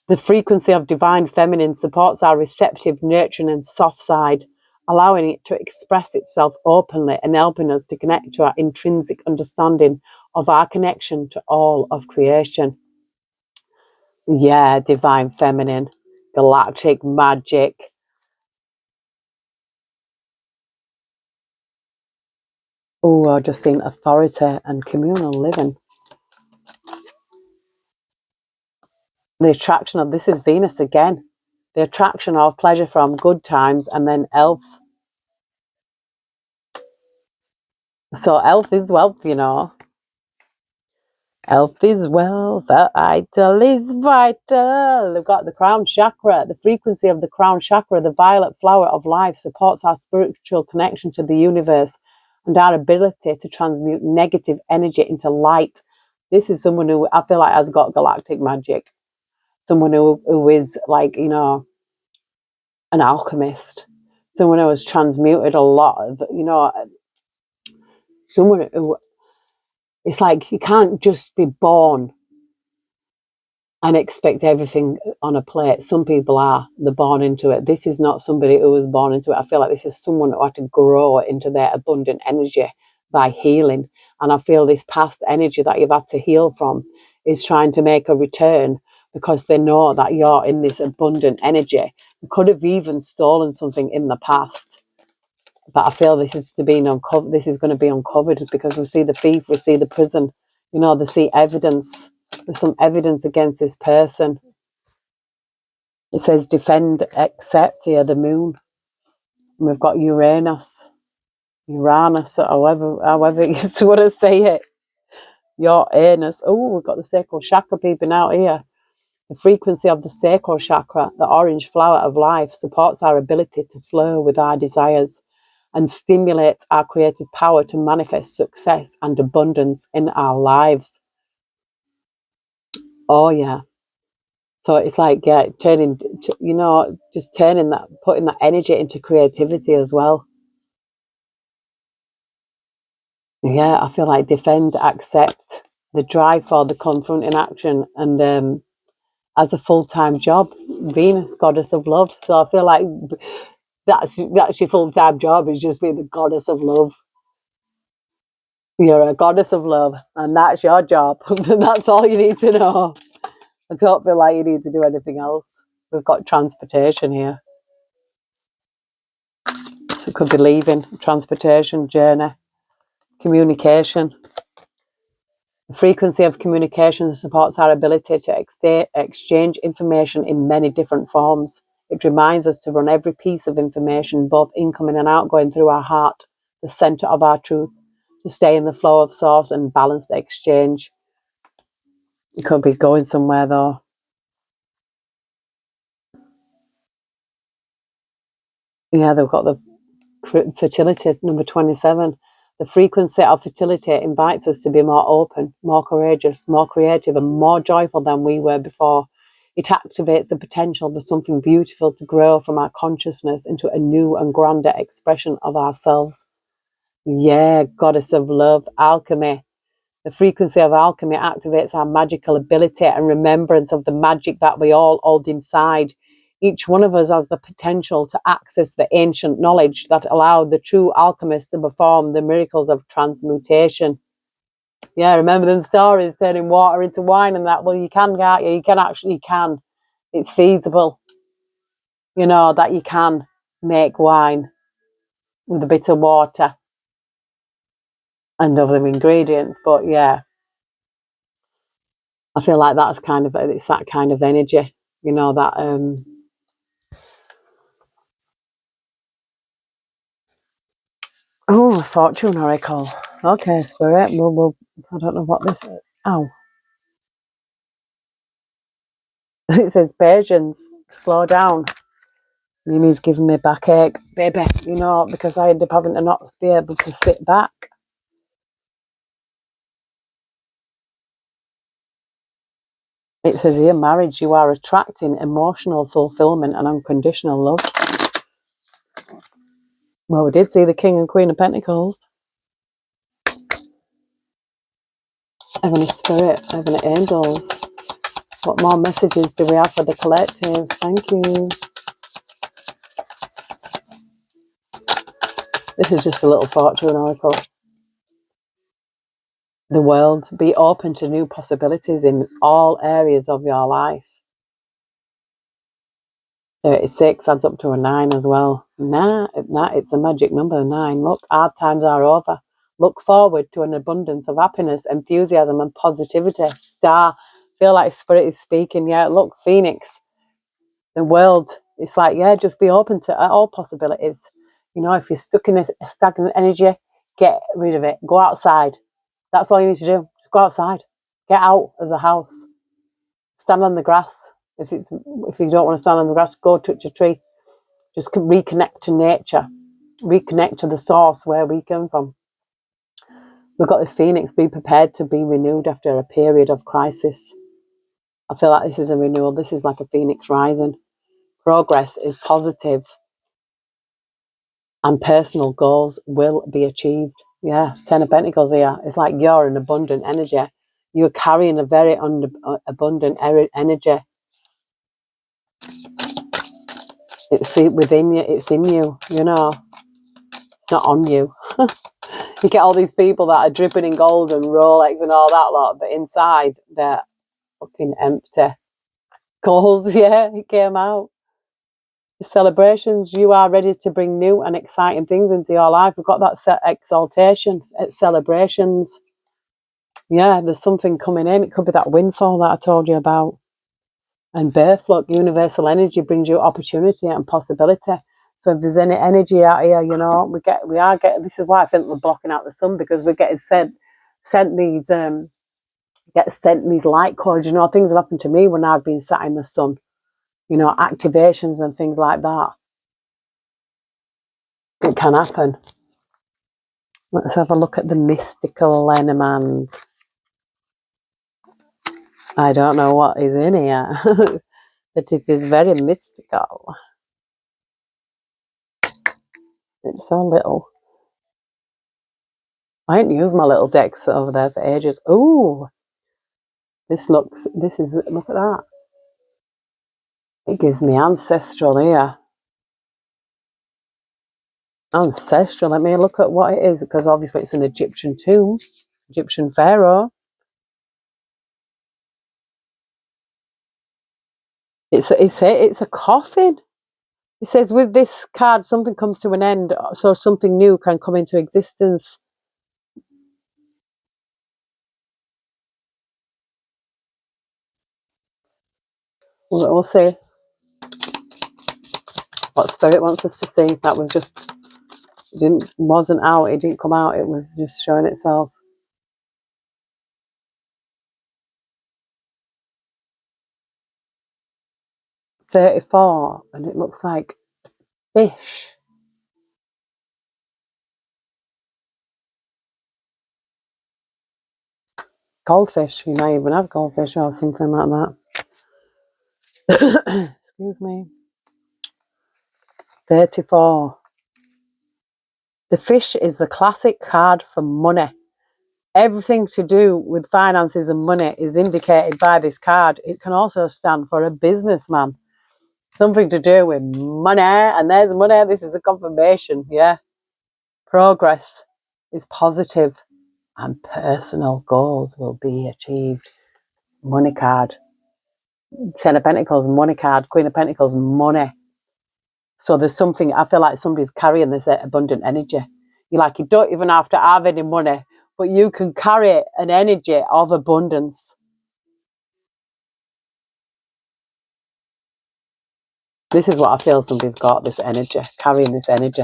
The frequency of divine feminine supports our receptive, nurturing and soft side, allowing it to express itself openly and helping us to connect to our intrinsic understanding of our connection to all of creation. Yeah, divine feminine, galactic magic. Oh, I've just seen authority and communal living. The attraction of, this is Venus again. The attraction of pleasure from good times and then health. So health is wealth, you know. Health is wealth, vital is vital. They've got the crown chakra. The frequency of the crown chakra, the violet flower of life, supports our spiritual connection to the universe and our ability to transmute negative energy into light. This is someone who I feel like has got galactic magic. Someone who is like, you know, an alchemist. Someone who has transmuted a lot of, you know, someone who, it's like you can't just be born and expect everything on a plate. Some people are, they're born into it. This is not somebody who was born into it. I feel like this is someone who had to grow into their abundant energy by healing. And I feel this past energy that you've had to heal from is trying to make a return because they know that you're in this abundant energy. You could have even stolen something in the past. But I feel this is to be uncovered. This is going to be uncovered because we see the thief, we see the prison, you know, they see evidence. There's some evidence against this person. It says defend, accept here, the moon. And we've got Uranus, however you want to say it. Your anus. Oh, we've got the sacral chakra peeping out here. The frequency of the sacral chakra, the orange flower of life, supports our ability to flow with our desires and stimulate our creative power to manifest success and abundance in our lives. Oh, yeah. So it's like, yeah, turning, you know, just turning that, putting that energy into creativity as well. Yeah, I feel like defend, accept, the drive for the confronting action, and as a full-time job, Venus, goddess of love. So I feel like that's your full-time job, is just being the goddess of love. You're a goddess of love, and that's your job. That's all you need to know. I don't feel like you need to do anything else. We've got transportation here. So it could be leaving, transportation, journey, communication. The frequency of communication supports our ability to exchange information in many different forms. It reminds us to run every piece of information, both incoming and outgoing, through our heart, the center of our truth, to stay in the flow of source and balanced exchange. It could be going somewhere though. Yeah, they've got the fertility, number 27. The frequency of fertility invites us to be more open, more courageous, more creative, and more joyful than we were before. It activates the potential for something beautiful to grow from our consciousness into a new and grander expression of ourselves. Yeah, goddess of love, alchemy. The frequency of alchemy activates our magical ability and remembrance of the magic that we all hold inside. Each one of us has the potential to access the ancient knowledge that allowed the true alchemist to perform the miracles of transmutation. Yeah, remember them stories, turning water into wine and that? Well, you can, can't you? You can. It's feasible, you know, that you can make wine with a bit of water and other ingredients. But yeah, I feel like that's kind of, it's that kind of energy, you know, that oh, a fortune oracle. Okay, spirit. We'll I don't know what this is. Oh. It says patience, slow down. Mimi's giving me backache, baby, you know, because I end up having to not be able to sit back. It says here, marriage, you are attracting emotional fulfillment and unconditional love. Well, we did see the King and Queen of Pentacles. Heavenly Spirit, Heavenly Angels. What more messages do we have for the collective? Thank you. This is just a little fortune oracle. The world, be open to new possibilities in all areas of your life. 36 adds up to a 9 as well. Nah, it's a magic number, 9. Look, hard times are over. Look forward to an abundance of happiness, enthusiasm and positivity. Star, feel like Spirit is speaking. Yeah, look, Phoenix, the world. It's like, yeah, just be open to all possibilities. You know, if you're stuck in a stagnant energy, get rid of it. Go outside. That's all you need to do. Just go outside. Get out of the house. Stand on the grass. If you don't want to stand on the grass, go touch a tree. Just reconnect to nature. Reconnect to the source where we come from. We've got this Phoenix. Be prepared to be renewed after a period of crisis. I feel like this is a renewal. This is like a Phoenix rising. Progress is positive and personal goals will be achieved. Yeah, 10 of Pentacles here. It's like you're an abundant energy. You're carrying a very abundant energy. It's within you. It's in you, you know. It's not on you. You get all these people that are dripping in gold and Rolex and all that lot, but inside they're fucking empty. Goals, yeah, it came out. The celebrations, you are ready to bring new and exciting things into your life. We've got that exaltation at celebrations. Yeah, there's something coming in. It could be that windfall that I told you about. And birth, look, universal energy brings you opportunity and possibility. So if there's any energy out here, you know, we are getting. This is why I think we're blocking out the sun, because we're getting sent these these light codes. You know, things have happened to me when I've been sat in the sun. You know, activations and things like that. It can happen. Let's have a look at the mystical element. I don't know what is in here, but it is very mystical. It's so little. I ain't used my little decks over there for ages. Ooh, look at that. It gives me ancestral here. Ancestral, let me look at what it is, because obviously it's an Egyptian tomb. Egyptian pharaoh. It's a coffin. It says with this card, something comes to an end, so something new can come into existence. We'll see what Spirit wants us to see. That was just, wasn't out, it didn't come out, it was just showing itself. $34, and it looks like fish. Goldfish, you may even have goldfish or something like that. Excuse me. 34. The fish is the classic card for money. Everything to do with finances and money is indicated by this card. It can also stand for a businessman. Something to do with money, and there's money. This is a confirmation, yeah. Progress is positive and personal goals will be achieved. Money card. 10 of Pentacles, money card. Queen of Pentacles, money. So there's something, I feel like somebody's carrying this abundant energy. You don't even have to have any money, but you can carry an energy of abundance. This is what I feel somebody's got, this energy, carrying this energy.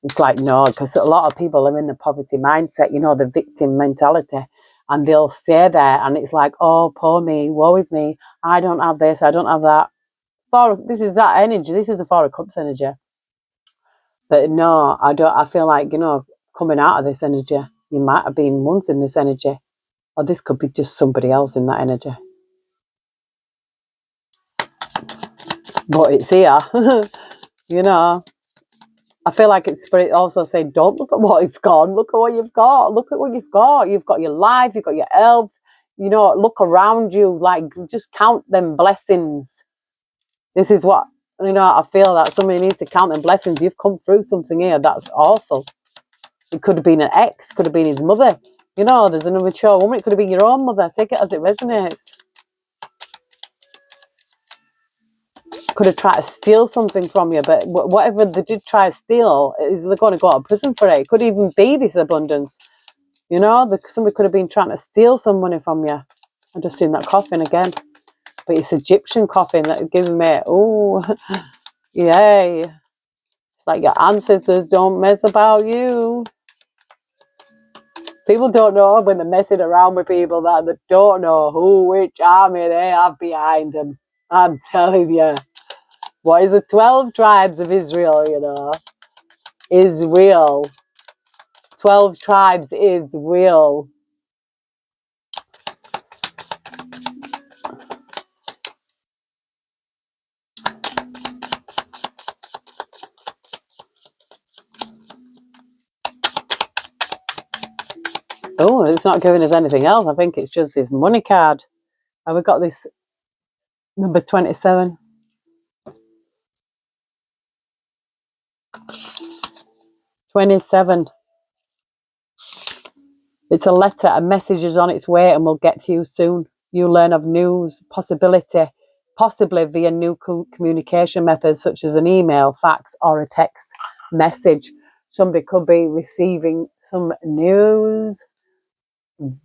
It's like, no, because a lot of people are in the poverty mindset, you know, the victim mentality, and they'll stay there, and it's like, oh, poor me, woe is me, I don't have this, I don't have that. This is that energy, this is the Four of Cups energy. But no, I feel like, you know, coming out of this energy, you might have been once in this energy, or this could be just somebody else in that energy. But it's here, you know. I feel like it's spirit also saying, don't look at what it's gone, look at what you've got, look at what you've got. You've got your life, you've got your health, you know, look around you, like just count them blessings. This is what, you know, I feel that somebody needs to count them blessings. You've come through something here that's awful. It could have been an ex, could have been his mother. You know, there's an immature woman, it could have been your own mother. Take it as it resonates. Could have tried to steal something from you, but whatever they did try to steal, they're going to go to prison for it. It could even be this abundance. You know, somebody could have been trying to steal some money from you. I've just seen that coffin again. But it's Egyptian coffin that gives me, oh, yay. It's like your ancestors don't mess about you. People don't know when they're messing around with people that they don't know which army they have behind them. I'm telling you. What is the 12 tribes of Israel, you know? Is real. 12 tribes is real. Oh, it's not giving us anything else. I think it's just this money card. Have we got this number 27? 27. It's a letter. A message is on its way and will get to you soon. You learn of news, possibility, possibly via new communication methods such as an email, fax, or a text message. Somebody could be receiving some news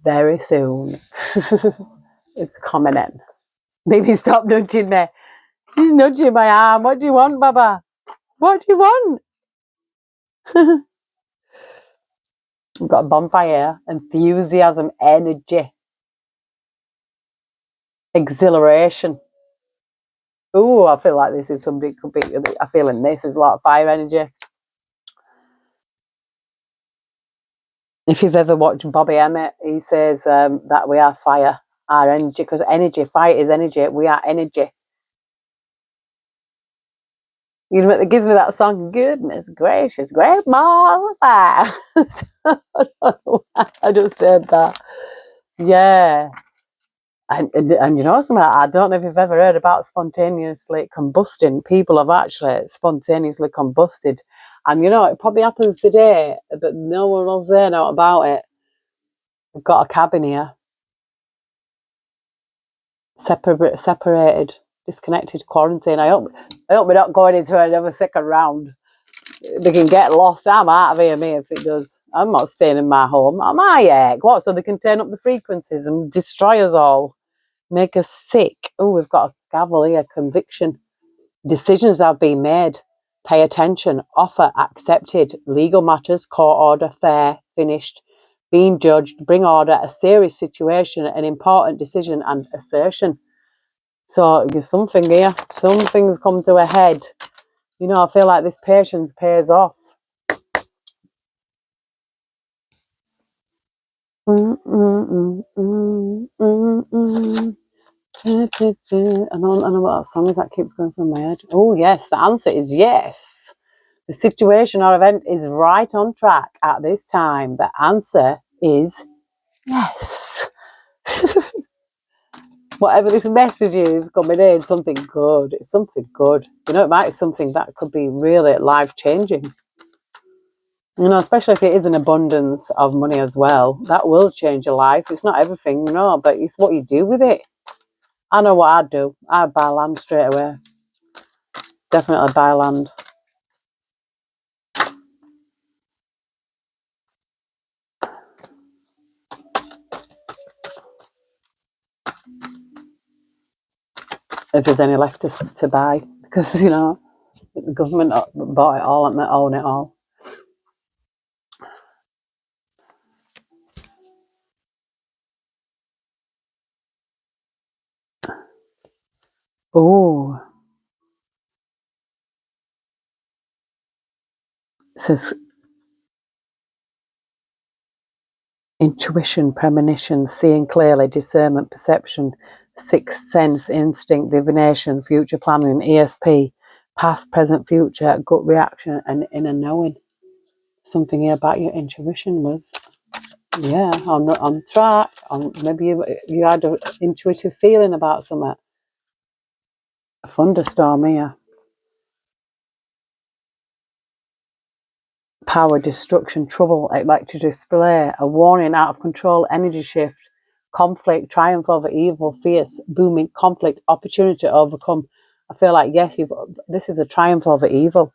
very soon. It's coming in. Baby, stop nudging me. She's nudging my arm. What do you want, Baba? What do you want? We've got a bonfire, enthusiasm, energy, exhilaration. Oh, I feel like this is somebody could be. I feel in this is a lot of fire energy. If you've ever watched Bobby Emmett, he says that we are fire, our energy, because energy, fire is energy. We are energy. You know, it gives me that song. Goodness gracious, great mall fire. I just said that. Yeah. And you know something, I don't know if you've ever heard about spontaneously combusting. People have actually spontaneously combusted. And you know, it probably happens today, but no one will say out about it. We've got a cabin here. Separated, disconnected, quarantine. I hope we're not going into another second round. They can get lost. I'm out of here, me, if it does. I'm not staying in my home. Am I heck? What? So they can turn up the frequencies and destroy us all. Make us sick. Oh, we've got a gavel here. Conviction. Decisions have been made. Pay attention. Offer accepted. Legal matters. Court order. Fair. Finished. Being judged. Bring order. A serious situation. An important decision and assertion. So there's something here. Something's come to a head. You know, I feel like this patience pays off. I know what that song is that keeps going through my head. Oh, yes, the answer is yes. The situation or event is right on track at this time. The answer is yes. Whatever this message is coming in, something good. It's something good. You know, it might be something that could be really life-changing. You know, especially if it is an abundance of money as well. That will change your life. It's not everything, you know, but it's what you do with it. I know what I'd do. I'd buy land straight away. Definitely buy land. If there's any left to buy. because, you know, the government bought it all and they own it all. Oh, it says intuition, premonition, seeing clearly, discernment, perception, sixth sense, instinct, divination, future planning, ESP, past, present, future, gut reaction, and inner knowing. Something here about your intuition was, yeah, on track. Maybe you had an intuitive feeling about something. A thunderstorm here. Power, destruction, trouble, electric display, a warning, out of control, energy shift, conflict, triumph over evil, fierce, booming, conflict, opportunity to overcome. I feel like, yes, this is a triumph over evil.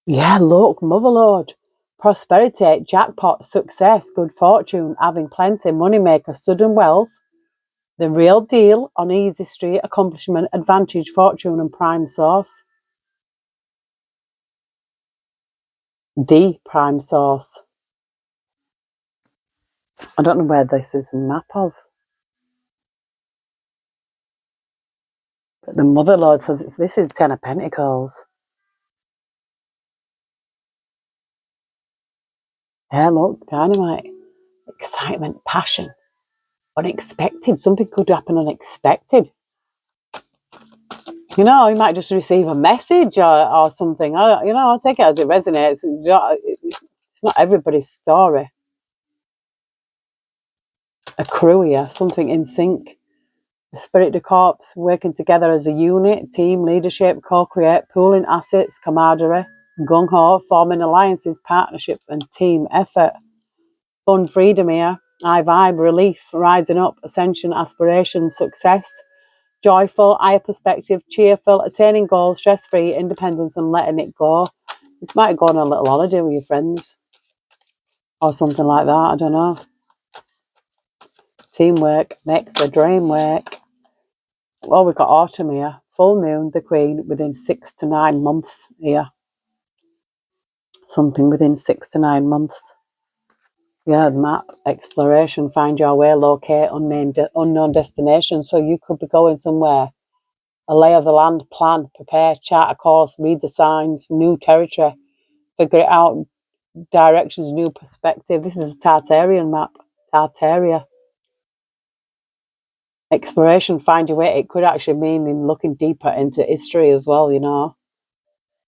Yeah, look, motherlode, prosperity, jackpot, success, good fortune, having plenty, moneymaker, sudden wealth, the real deal, on easy street, accomplishment, advantage, fortune, and prime source. The prime source. I don't know where this is a map of. But the motherlode says this is Ten of Pentacles. Yeah, look, dynamite, excitement, passion, unexpected. Something could happen unexpected. You know, you might just receive a message or something. I'll take it as it resonates. It's not everybody's story. A crew here, something in sync. The spirit, the corps, working together as a unit, team, leadership, co-create, pooling assets, camaraderie, gung-ho, forming alliances, partnerships, and team effort. Fun, freedom here. I vibe, relief, rising up, ascension, aspiration, success, joyful, higher perspective, cheerful, attaining goals, stress-free, independence, and letting it go. You might go on a little holiday with your friends or something like that. I don't know. Teamwork makes the dream work. Well, we've got autumn here. Full moon, the queen, within 6 to 9 months here. Something within 6 to 9 months. Yeah, map, exploration, find your way, locate, unknown destination. So you could be going somewhere. A lay of the land, plan, prepare, chart a course, read the signs, new territory, figure it out, directions, new perspective. This is a Tartarian map. Tartaria. Exploration, find your way. It could actually mean in looking deeper into history as well, you know.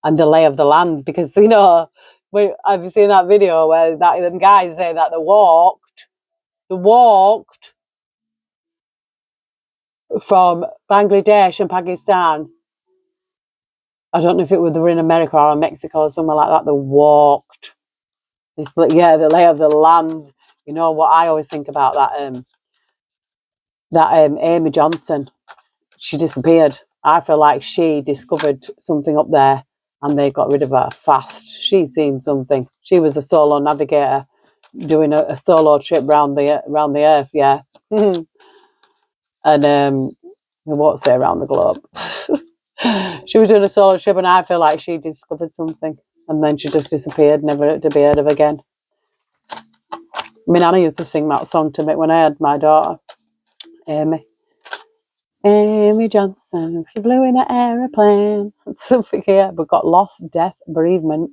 And the lay of the land, because, you know, have you seen that video where them guys say that they walked from Bangladesh and Pakistan. I don't know if they were in America or in Mexico or somewhere like that. They walked. The lay of the land. You know what I always think about that Amy Johnson. She disappeared. I feel like she discovered something up there and they got rid of her fast. She's seen something. She was a solo navigator doing a solo trip around the earth, yeah. And I won't say around the globe. She was doing a solo trip and I feel like she discovered something and then she just disappeared, never to be heard of again. My Nana used to sing that song to me when I had my daughter, Amy. Amy Johnson, she flew in an aeroplane. Something here, but got lost, death, bereavement,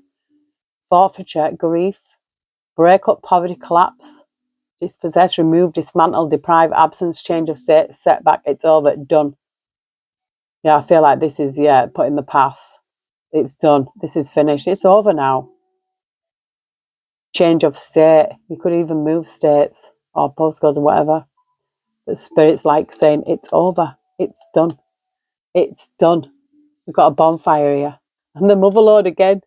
forfeiture, grief, breakup, poverty, collapse, dispossess, remove, dismantle, deprive, absence, change of state, setback, it's over, done. Yeah, I feel like this is, put in the past. It's done. This is finished. It's over now. Change of state. You could even move states or postcodes or whatever. The spirit's like saying, it's over. It's done. It's done. We've got a bonfire here. And the motherlode again.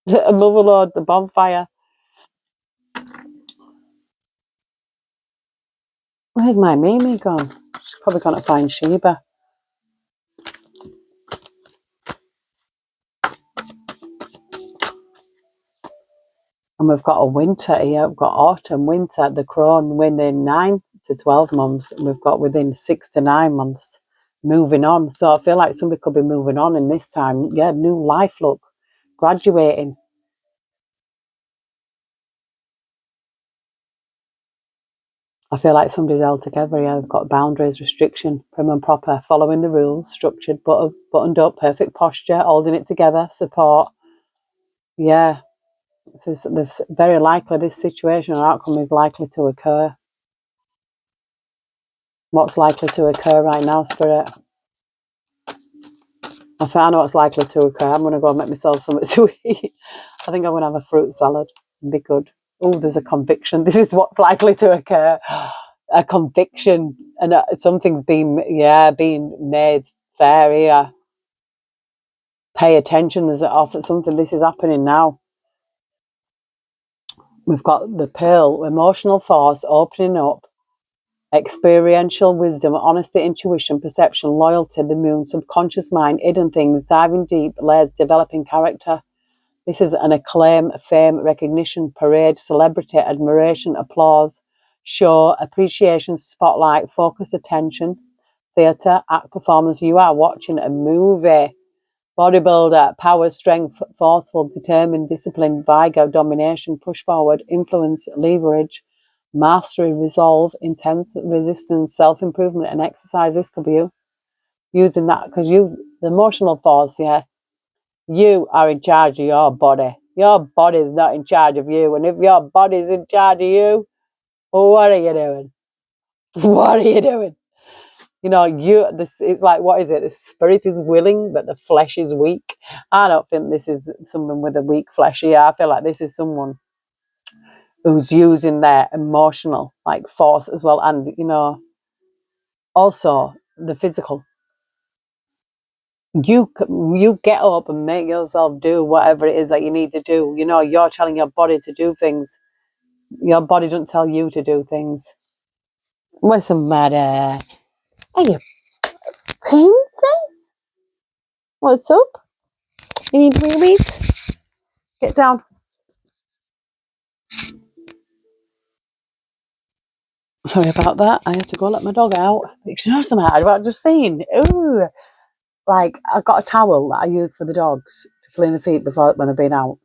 The motherlode, the bonfire. Where's my Mimi gone? She's probably gone to find Sheba. And we've got a winter here. We've got autumn, winter, the crone within 9 to 12 months. And we've got within 6 to 9 months. moving on. So I feel like somebody could be moving on in this time. Yeah, new life look, graduating. I feel like somebody's held together. Yeah, they've got boundaries, restriction, prim and proper, following the rules, structured, buttoned up, perfect posture, holding it together, support. Yeah, there's very likely this situation or outcome is likely to occur. What's likely to occur right now, Spirit? I know what's likely to occur. I'm going to go and make myself something to eat. I think I'm going to have a fruit salad. It'd be good. Oh, there's a conviction. This is what's likely to occur. A conviction. And something's being made fair here. Pay attention. There's often something. This is happening now. We've got the pearl, emotional force opening up, experiential wisdom, honesty, intuition, perception, loyalty, the moon, subconscious mind, hidden things, diving deep, layers, developing character. This is an acclaim, fame, recognition, parade, celebrity, admiration, applause, show, appreciation, spotlight, focus, attention, theatre, act, performance. You are watching a movie. Bodybuilder, power, strength, forceful, determined, disciplined, vigor, domination, push forward, influence, leverage, mastery, resolve, intense, resistance, self-improvement, and exercise. This could be you using that because the emotional force, yeah, you are in charge of your body. Your body's not in charge of you. And if your body's in charge of you, what are you doing? What are you doing? It's like, what is it? The spirit is willing, but the flesh is weak. I don't think this is someone with a weak flesh here. I feel like this is someone who's using their emotional like force as well. And, also the physical. You get up and make yourself do whatever it is that you need to do. You're telling your body to do things. Your body doesn't tell you to do things. What's the matter? Are you princess? What's up? You need wee-wees? Get down. Sorry about that. I have to go let my dog out. You know something I've just seen? Ooh. Like, I've got a towel that I use for the dogs to clean the feet when they've been out.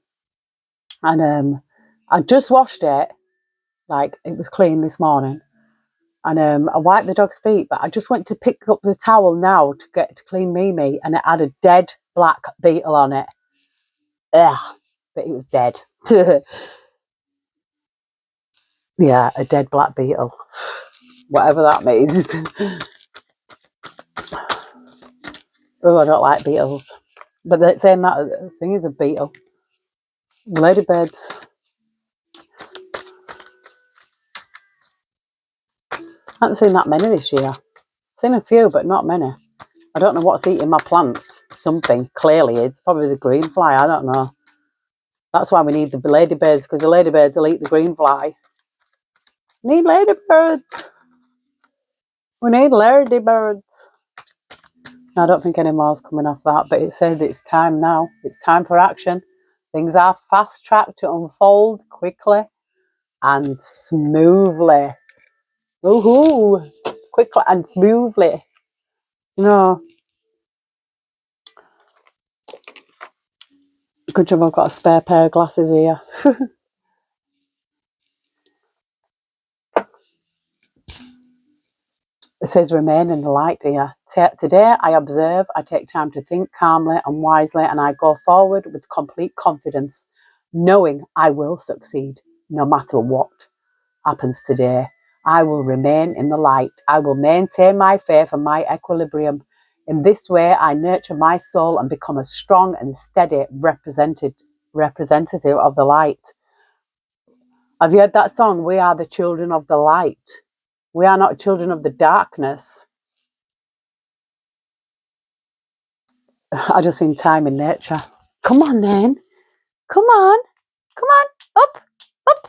And I just washed it. Like, it was clean this morning. And I wiped the dog's feet, but I just went to pick up the towel now to clean Mimi, and it had a dead black beetle on it. Ugh, but it was dead. Yeah, a dead black beetle. Whatever that means. Oh, I don't like beetles. But they're saying that thing is a beetle. Ladybirds. I haven't seen that many this year. Seen a few, but not many. I don't know what's eating my plants. Something, clearly. It's probably the green fly. I don't know. That's why we need the ladybirds, because the ladybirds will eat the green fly. We need ladybirds. We need ladybirds. I don't think any more's coming off that, but it says it's time now. It's time for action. Things are fast-tracked to unfold quickly and smoothly. Woohoo! Quickly and smoothly. Good job I've got a spare pair of glasses here. It says remain in the light here. Today I observe, I take time to think calmly and wisely, and I go forward with complete confidence, knowing I will succeed no matter what happens today. I will remain in the light. I will maintain my faith and my equilibrium. In this way, I nurture my soul and become a strong and steady representative of the light. Have you heard that song? We are the children of the light. We are not children of the darkness. I just seen time in nature. Come on then. Come on. Come on. Up. Up.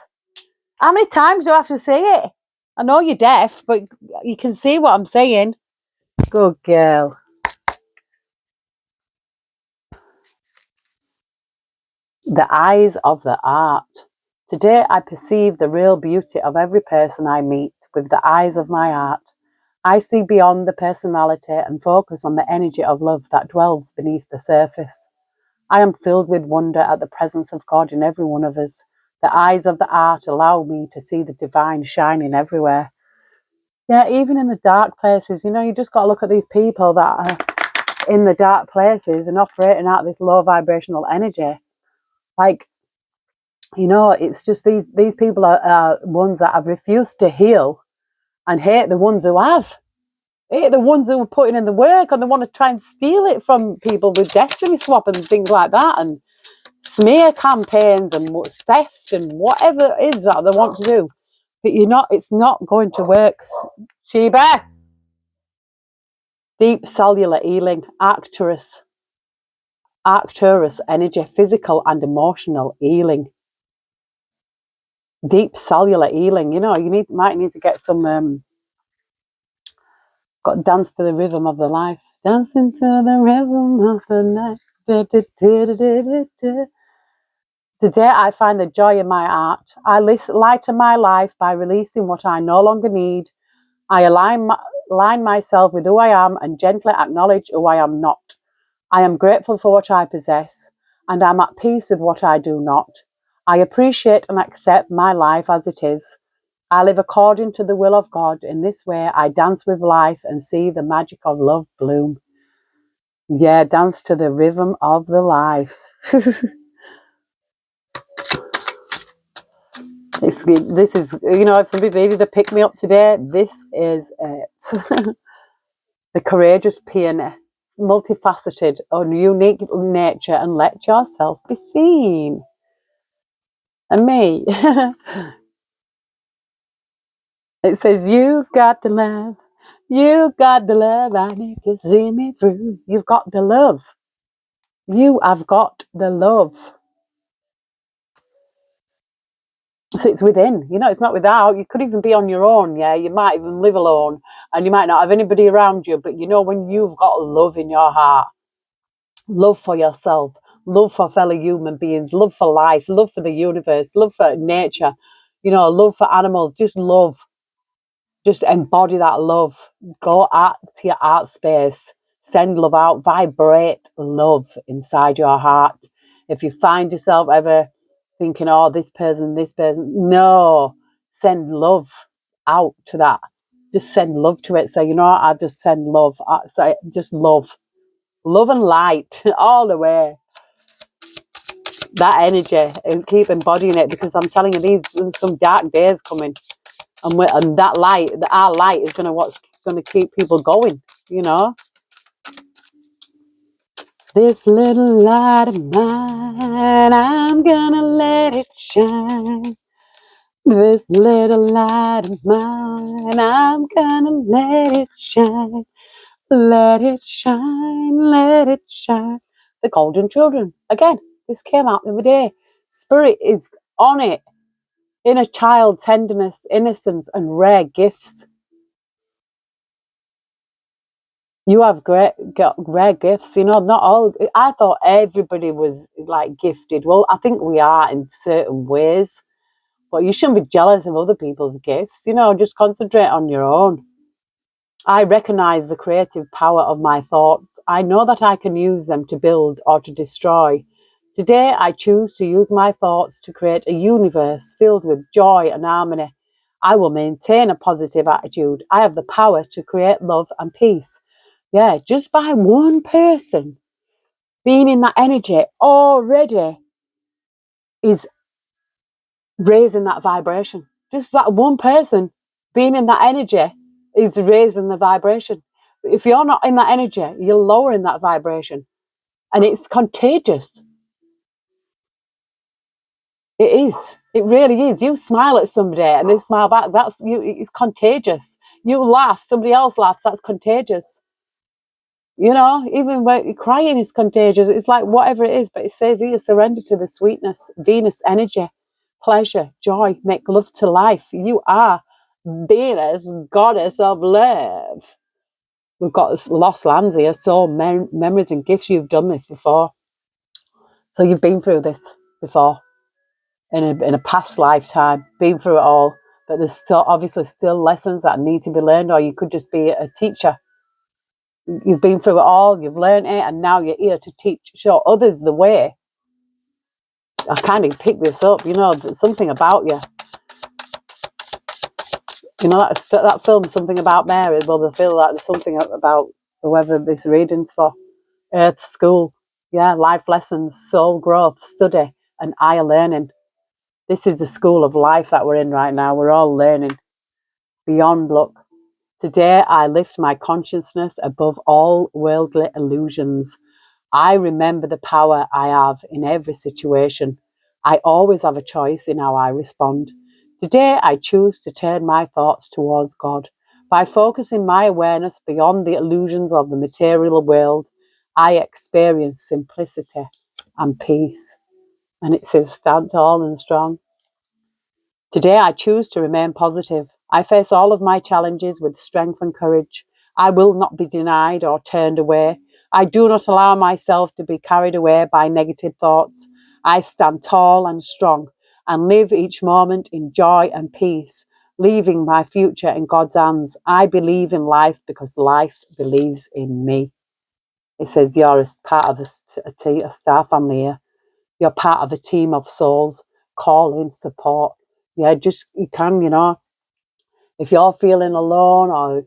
How many times do I have to say it? I know you're deaf, but you can see what I'm saying. Good girl. The eyes of the art. Today I perceive the real beauty of every person I meet with the eyes of my art. I see beyond the personality and focus on the energy of love that dwells beneath the surface. I am filled with wonder at the presence of God in every one of us. The eyes of the art allow me to see the divine shining everywhere. Yeah, even in the dark places, you just got to look at these people that are in the dark places and operating out of this low vibrational energy. Like, it's just these people are ones that have refused to heal and hate the ones who have. Hate the ones who are putting in the work, and they want to try and steal it from people with destiny swap and things like that, and smear campaigns and theft and whatever it is that they want to do. But it's not going to work. Sheba. Deep cellular healing, Arcturus energy, physical and emotional healing. Deep cellular healing. You might need to get some got dance to the rhythm of the life. Dancing to the rhythm of the night. Today I find the joy in my art. I lighten my life by releasing what I no longer need. I align myself with who I am and gently acknowledge who I am not. I am grateful for what I possess, and I'm at peace with what I do not. I appreciate and accept my life as it is. I live according to the will of God. In this way, I dance with life and see the magic of love bloom. Yeah, dance to the rhythm of the life. This is, if somebody needed to pick me up today, this is it. The courageous peony, multifaceted, unique nature, and let yourself be seen. And me. It says, you got the love. You got the love. I need to see me through. You've got the love. You have got the love. So it's within, it's not without. You could even be on your own, yeah. You might even live alone and you might not have anybody around you, but when you've got love in your heart, love for yourself, love for fellow human beings, love for life, love for the universe, love for nature, love for animals, just love. Just embody that love. Go out to your art space. Send love out. Vibrate love inside your heart. If you find yourself ever thinking, oh, this person, no. Send love out to that. Just send love to it. So, I just send love. Just love. Love and light all the way. That energy. And keep embodying it, because I'm telling you, these some dark days coming. And that light, our light is what's going to keep people going, This little light of mine, I'm going to let it shine. This little light of mine, I'm going to let it shine. Let it shine, let it shine. The Golden Children. Again, this came out the other day. Spirit is on it. Inner child tenderness, innocence, and rare gifts. You have got rare gifts, not all. I thought everybody was like gifted. Well, I think we are in certain ways, but you shouldn't be jealous of other people's gifts. Just concentrate on your own. I recognize the creative power of my thoughts. I know that I can use them to build or to destroy. Today, I choose to use my thoughts to create a universe filled with joy and harmony. I will maintain a positive attitude. I have the power to create love and peace. Yeah, just by one person being in that energy already is raising that vibration. Just that one person being in that energy is raising the vibration. If you're not in that energy, you're lowering that vibration. And it's contagious. It is. It really is. You smile at somebody and they smile back. That's you. It's contagious. You laugh, somebody else laughs. That's contagious. Even when you're crying is contagious. It's like whatever it is, but it says here, surrender to the sweetness, Venus energy, pleasure, joy, make love to life. You are Venus, goddess of love. We've got lost lands here, so memories and gifts. You've done this before. So you've been through this before in a past lifetime, been through it all. but there's still obviously still lessons that need to be learned, or you could just be a teacher. You've been through it all, you've learned it, and now you're here to teach, show others the way. I kind of picked this up, something about you. That film, Something About Mary. Well, they feel like there's something about whoever this reading's for. Earth School. Yeah, life lessons, soul growth, study, and higher learning. This is the school of life that we're in right now. We're all learning beyond look. Today, I lift my consciousness above all worldly illusions. I remember the power I have in every situation. I always have a choice in how I respond. Today, I choose to turn my thoughts towards God. By focusing my awareness beyond the illusions of the material world, I experience simplicity and peace. And it says, stand tall and strong. Today, I choose to remain positive. I face all of my challenges with strength and courage. I will not be denied or turned away. I do not allow myself to be carried away by negative thoughts. I stand tall and strong and live each moment in joy and peace, leaving my future in God's hands. I believe in life because life believes in me. It says you're a part of a star family here. You're part of a team of souls, calling, support. Yeah, you can, if you're feeling alone or,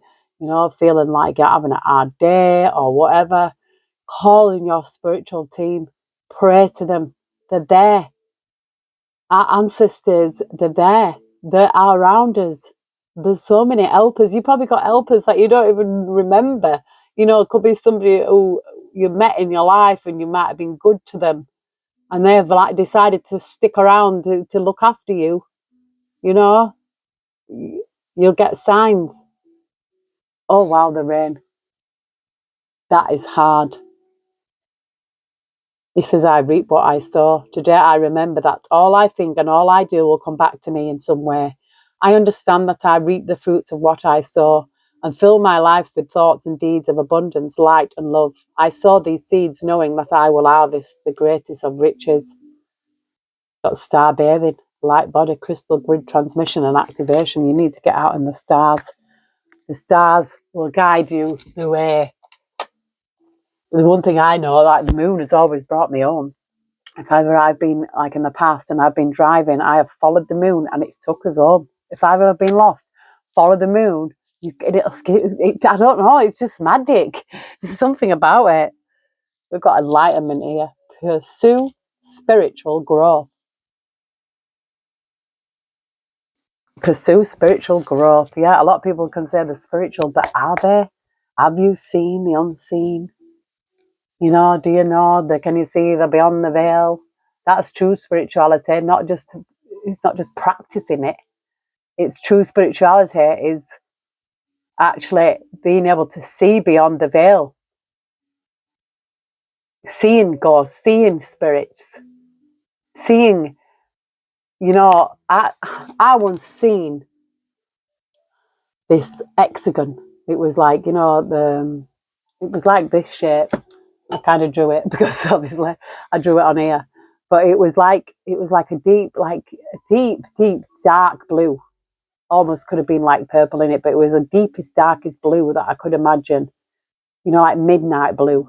feeling like you're having a hard day or whatever, call in your spiritual team. Pray to them. They're there. Our ancestors, they're there. They are around us. There's so many helpers. You probably got helpers that you don't even remember. It could be somebody who you met in your life and you might have been good to them. And they have decided to stick around to look after you. You'll get signs. Oh, wow, the rain. That is hard. He says, I reap what I sow. Today I remember that all I think and all I do will come back to me in some way. I understand that I reap the fruits of what I sow and fill my life with thoughts and deeds of abundance, light and love. I sow these seeds knowing that I will harvest the greatest of riches. Got star bathing, light body, crystal grid transmission and activation. You need to get out in the stars. The stars will guide you the way. The one thing I know, like the moon has always brought me home. If ever I've been, like in the past, and I've been driving, I have followed the moon and it's took us home. If I've ever been lost, follow the moon. I don't know, it's just magic. There's something about it. We've got enlightenment here. Pursue spiritual growth. Pursue spiritual growth. Yeah, a lot of people can say they're spiritual, but are they? Have you seen the unseen? Do you know can you see the beyond the veil? That's true spirituality. It's not just practicing it. It's true spirituality is actually being able to see beyond the veil. Seeing ghosts, seeing spirits, seeing, I once seen this hexagon. It was like, it was like this shape. I kind of drew it because obviously I drew it on here. But it was like a deep, deep, dark blue. Almost could have been like purple in it, but it was the deepest, darkest blue that I could imagine. Like midnight blue.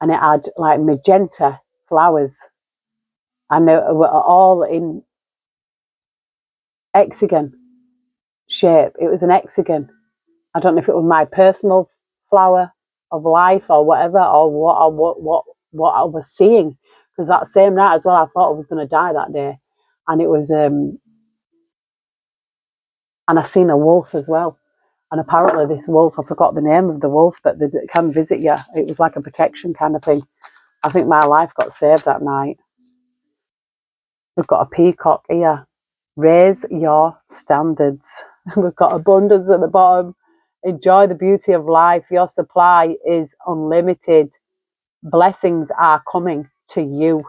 And it had like magenta flowers. And they were all in hexagon shape. It was an hexagon. I don't know if it was my personal flower of life or whatever, or what I was seeing. Because that same night as well, I thought I was going to die that day. And it was, and I seen a wolf as well. And apparently this wolf, I forgot the name of the wolf, but they can visit you. It was like a protection kind of thing. I think my life got saved that night. We've got a peacock here. Raise your standards. We've got abundance at the bottom. Enjoy the beauty of life. Your supply is unlimited. Blessings are coming to you.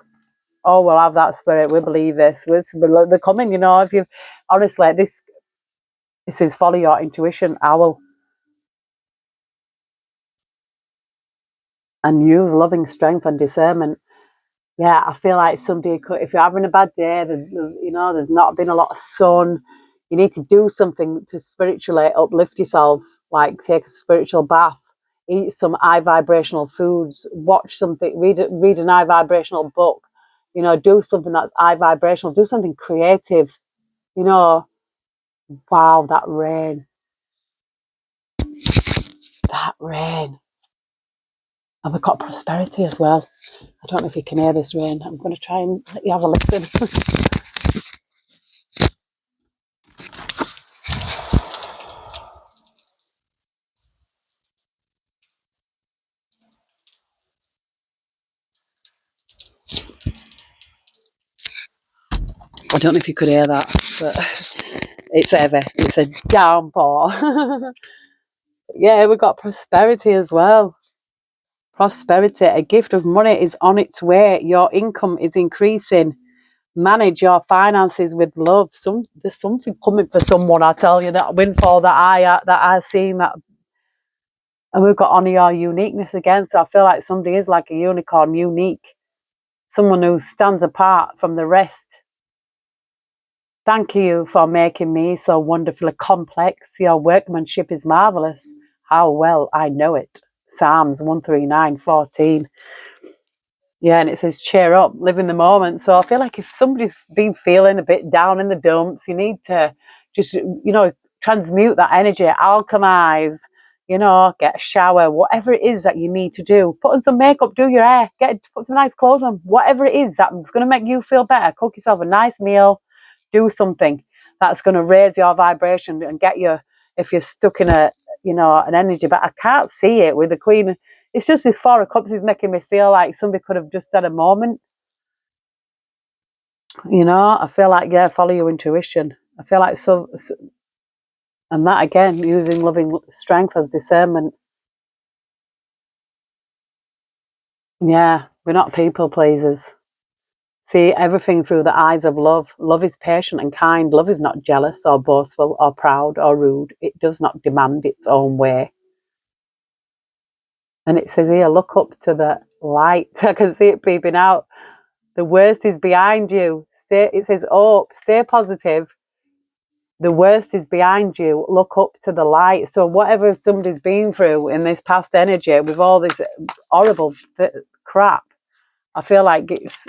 Oh, we'll have that spirit. We believe this. They're coming, if you honestly, this is follow your intuition, owl. And use loving strength and discernment. Yeah, I feel like somebody could, if you're having a bad day, there's not been a lot of sun, You need to do something to spiritually uplift yourself, like take a spiritual bath, eat some high vibrational foods, watch something, read an high vibrational book, you know, do something that's high vibrational, do something creative, you know. Wow, that rain. That rain. And we've got prosperity as well. I don't know if you can hear this rain. I'm going to try and let you have a listen. I don't know if you could hear that, but it's heavy. It's a downpour. Yeah, we've got prosperity as well. Prosperity, a gift of money is on its way. Your income is increasing. Manage your finances with love. There's something coming for someone. I tell you, that windfall that I've seen, that, and we've got honor your uniqueness again. So I feel like somebody is like a unicorn, unique, someone who stands apart from the rest. Thank you for making me so wonderfully complex. Your workmanship is marvelous. How well I know it. Psalms 139:14. Yeah, and it says, cheer up, live in the moment. So I feel like if somebody's been feeling a bit down in the dumps, you need to just, transmute that energy, alchemize, get a shower, whatever it is that you need to do. Put on some makeup, do your hair, put some nice clothes on, whatever it is that's going to make you feel better. Cook yourself a nice meal, do something that's going to raise your vibration and get you, if you're stuck in an energy. But I can't see it with the Queen. It's just this Four of Cups is making me feel like somebody could have just had a moment. I feel like, yeah, follow your intuition. I feel like and that again, using loving strength as discernment. Yeah, we're not people pleasers. See everything through the eyes of love. Love is patient and kind. Love is not jealous or boastful or proud or rude. It does not demand its own way. And it says here, look up to the light. I can see it peeping out. The worst is behind you. It says, stay positive. The worst is behind you. Look up to the light. So whatever somebody's been through in this past energy with all this horrible crap, I feel like it's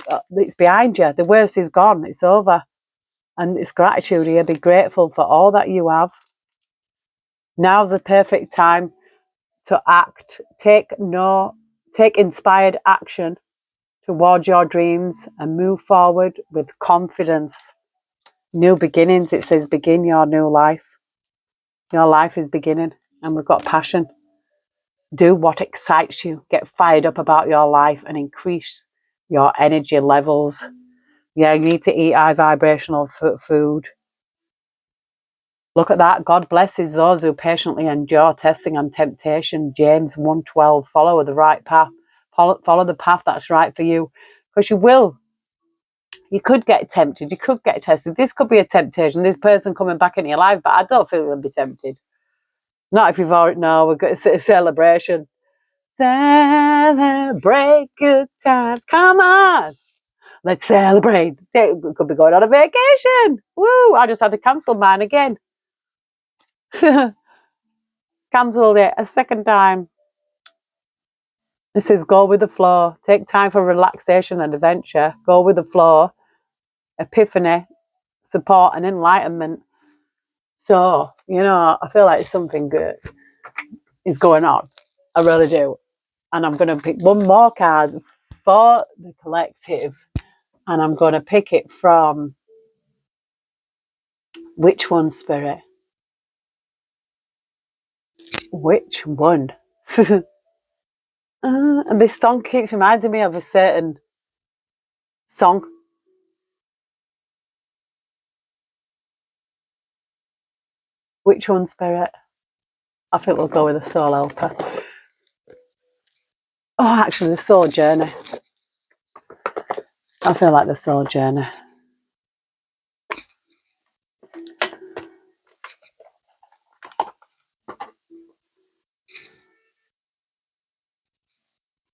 behind you. The worst is gone. It's over. And it's gratitude here. Be grateful for all that you have. Now's the perfect time to act. Take inspired action towards your dreams and move forward with confidence. New beginnings, it says, begin your new life. Your life is beginning, and we've got passion. Do what excites you. Get fired up about your life and increase your energy levels. Yeah, you need to eat high vibrational food. Look at that. God blesses those who patiently endure testing and temptation. James 1:12. Follow the right path. Follow the path that's right for you, because you will. You could get tempted. You could get tested. This could be a temptation. This person coming back into your life, but I don't feel you'll be tempted. Not if you've already. No, we've got a celebration. Celebrate good times. Come on. Let's celebrate. We could be going on a vacation. Woo! I just had to cancel mine again. Cancelled it a second time. It says, go with the flow. Take time for relaxation and adventure. Go with the flow. Epiphany, support, and enlightenment. So, I feel like something good is going on. I really do. And I'm going to pick one more card for the collective. And I'm going to pick it from which one, Spirit? Which one? And this song keeps reminding me of a certain song. Which one, Spirit? I think we'll go with the Soul Helper. Oh, actually, the Soul Journey. I feel like the Soul Journey.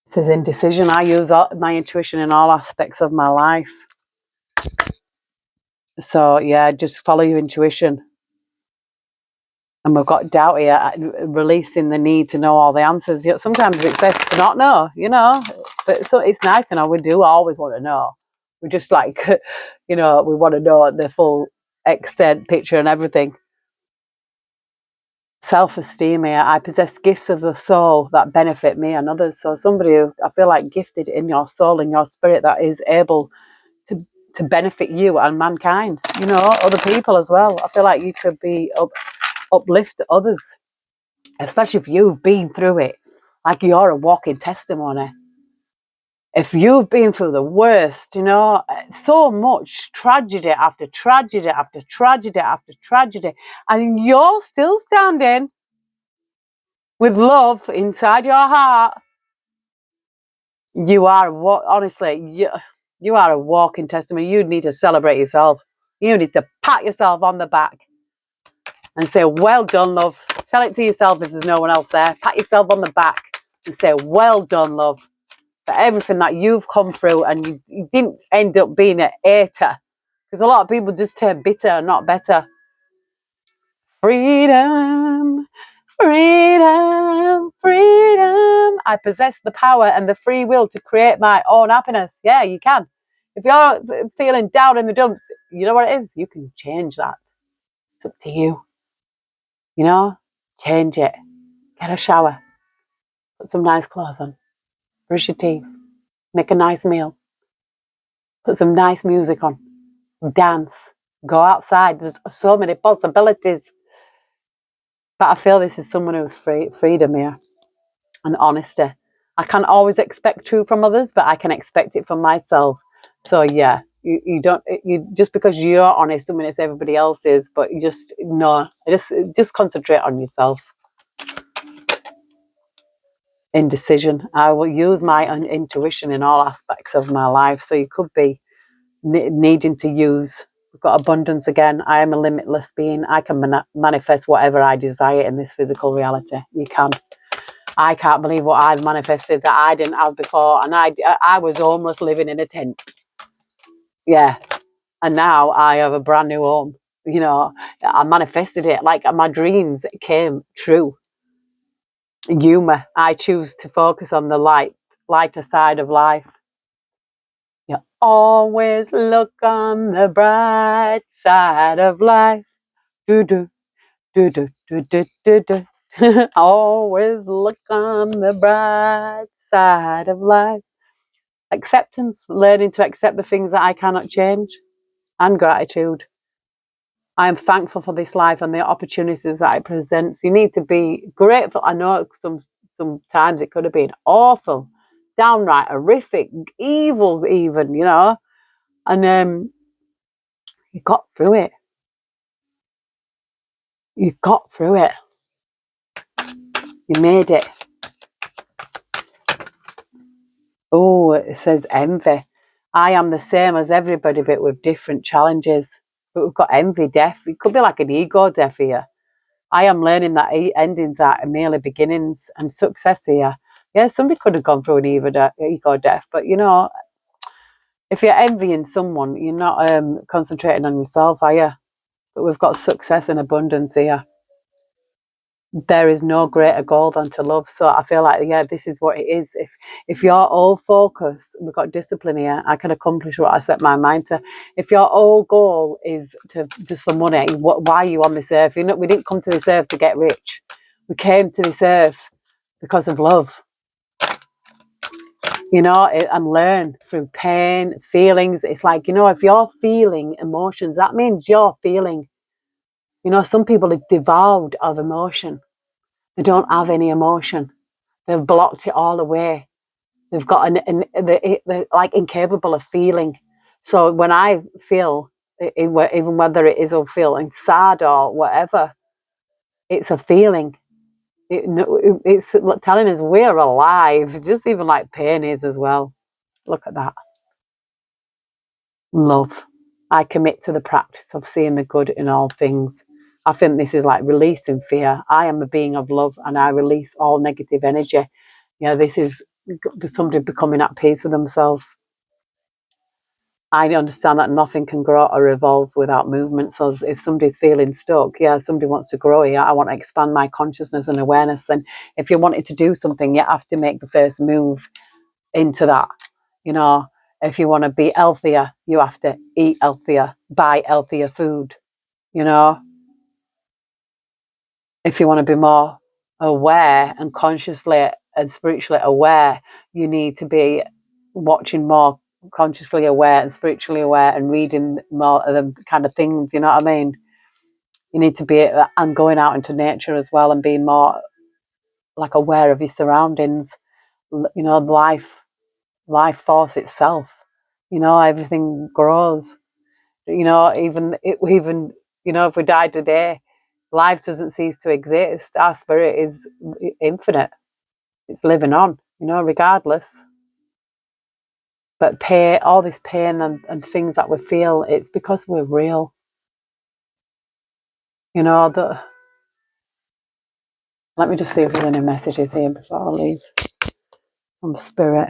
It says indecision. I use my intuition in all aspects of my life. So, yeah, just follow your intuition. And we've got doubt here, releasing the need to know all the answers. Yet sometimes it's best to not know, you know. But so it's nice to know. We do always want to know. We just like, you know, we want to know the full extent picture and everything. Self-esteem here. I possess gifts of the soul that benefit me and others. So somebody who I feel like gifted in your soul, in your spirit, that is able to benefit you and mankind, you know, other people as well. I feel like you could be uplift others, especially if you've been through it. Like you're a walking testimony. If you've been through the worst, you know, so much tragedy after tragedy after tragedy after tragedy, and you're still standing with love inside your heart, you are what? Honestly, you are a walking testimony. You need to celebrate yourself. You need to pat yourself on the back and say, "Well done, love." Tell it to yourself if there's no one else there. Pat yourself on the back and say, "Well done, love, for everything that you've come through, and you didn't end up being an hater." Because a lot of people just turn bitter and not better. Freedom. Freedom, freedom. I possess the power and the free will to create my own happiness. Yeah, you can. If you're feeling down in the dumps, you know what it is? You can change that. It's up to you. You know, change it. Get a shower. Put some nice clothes on. Brush your teeth. Make a nice meal. Put some nice music on. Dance. Go outside. There's so many possibilities. But I feel this is someone who's freedom here. And honesty. I can't always expect truth from others, but I can expect it from myself. So yeah, you don't just because you're honest doesn't mean it's everybody else is, but you just no, just concentrate on yourself. Indecision. I will use my intuition in all aspects of my life. So you could be needing to use. We've got abundance again. I am a limitless being. I can manifest whatever I desire in this physical reality. You can. I can't believe what I've manifested that I didn't have before. And I was homeless living in a tent. Yeah. And now I have a brand new home. You know, I manifested it. Like my dreams came true. Humor. I choose to focus on the lighter side of life. You always look on the bright side of life. Do do do do do do do do. Always look on the bright side of life. Acceptance, learning to accept the things that I cannot change, and gratitude. I am thankful for this life and the opportunities that it presents. You need to be grateful. I know sometimes it could have been awful, downright horrific, evil, even, you know, and you got through it. You got through it. You made it. Oh, it says envy. I am the same as everybody, but with different challenges. But we've got envy, death. It could be like an ego death here. I am learning that endings are merely beginnings and success here. Yeah, somebody could have gone through an ego death, but you know, if you're envying someone, you're not concentrating on yourself, are you? But we've got success and abundance here. There is no greater goal than to love. So I feel like, yeah, this is what it is. If you're all focused, we've got discipline here. I can accomplish what I set my mind to. If your whole goal is to just for money, why are you on this earth? You know, we didn't come to this earth to get rich. We came to this earth because of love. You know, and learn through pain, feelings. It's like, you know, if you're feeling emotions, that means you're feeling. You know, some people are devoid of emotion. They don't have any emotion. They've blocked it all away. They've got they're like incapable of feeling. So when I feel, even whether it is or feeling sad or whatever, it's a feeling. It's telling us we're alive. Just even like pain is as well. Look at that. Love. I commit to the practice of seeing the good in all things. I think this is like releasing fear. I am a being of love and I release all negative energy. You know, this is somebody becoming at peace with themselves. I understand that nothing can grow or evolve without movement. So if somebody's feeling stuck, yeah, somebody wants to grow, yeah, I want to expand my consciousness and awareness. Then if you're wanting to do something, you have to make the first move into that. You know, if you want to be healthier, you have to eat healthier, buy healthier food. You know, if you want to be more aware and consciously and spiritually aware, you need to be watching more consciously aware and spiritually aware and reading more of the kind of things, you know what I mean? You need to be, and going out into nature as well and being more like aware of your surroundings, you know, life force itself, you know, everything grows, you know, even, you know, if we die today, life doesn't cease to exist. Our spirit is infinite. It's living on, you know, regardless. But all this pain and things that we feel, it's because we're real. You know, let me just see if there's any messages here before I leave from spirit.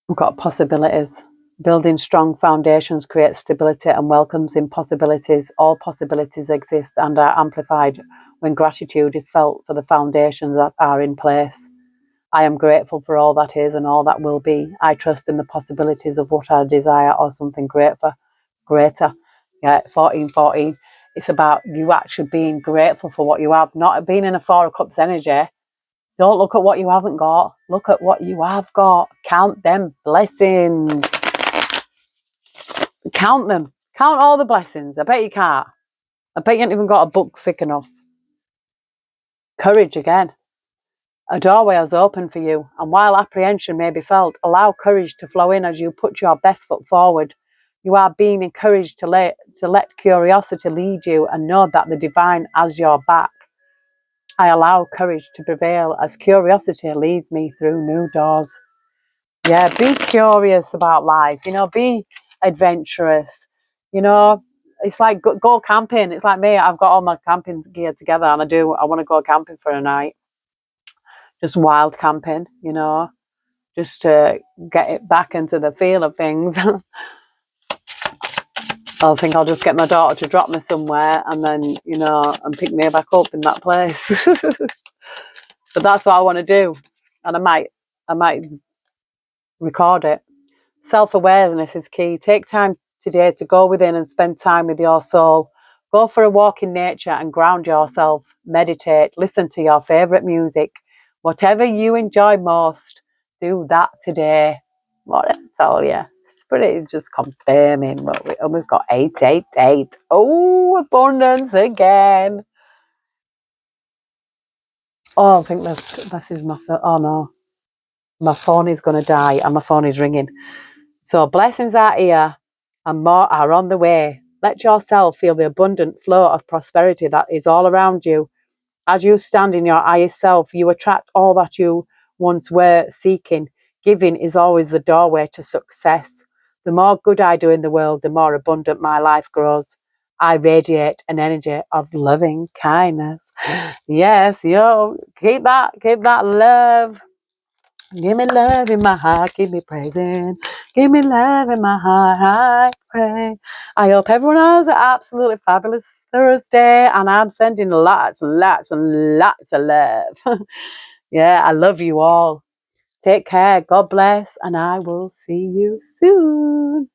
We've got possibilities. Building strong foundations creates stability and welcomes in possibilities. All possibilities exist and are amplified when gratitude is felt for the foundations that are in place. I am grateful for all that is and all that will be. I trust in the possibilities of what I desire or something greater. Yeah, 1414. It's about you actually being grateful for what you have, not being in a Four of Cups energy. Don't look at what you haven't got. Look at what you have got. Count them blessings. Count them. Count all the blessings. I bet you can't. I bet you haven't even got a book thick enough. Courage again. A doorway has opened for you, and while apprehension may be felt, allow courage to flow in as you put your best foot forward. You are being encouraged to let curiosity lead you and know that the divine has your back. I allow courage to prevail as curiosity leads me through new doors. Yeah, be curious about life, you know, be adventurous, you know. It's like go camping. It's like me, I've got all my camping gear together and I want to go camping for a night. Just wild camping, you know, just to get it back into the feel of things. I think I'll just get my daughter to drop me somewhere and then, you know, and pick me back up in that place. But that's what I want to do. And I might record it. Self-awareness is key. Take time today to go within and spend time with your soul. Go for a walk in nature and ground yourself. Meditate. Listen to your favourite music. Whatever you enjoy most, do that today. What I tell you. Spirit is just confirming what we've got 888. Oh, abundance again. Oh, I think this is my phone. Oh no. My phone is going to die and my phone is ringing. So blessings are here and more are on the way. Let yourself feel the abundant flow of prosperity that is all around you. As you stand in your highest self, you attract all that you once were seeking. Giving is always the doorway to success. The more good I do in the world, the more abundant my life grows. I radiate an energy of loving kindness. Yes, yo, keep that love. Give me love in my heart, keep me praising. Give me love in my heart, I pray. I hope everyone has an absolutely fabulous Thursday, and I'm sending lots and lots and lots of love. Yeah, I love you all. Take care, God bless, and I will see you soon.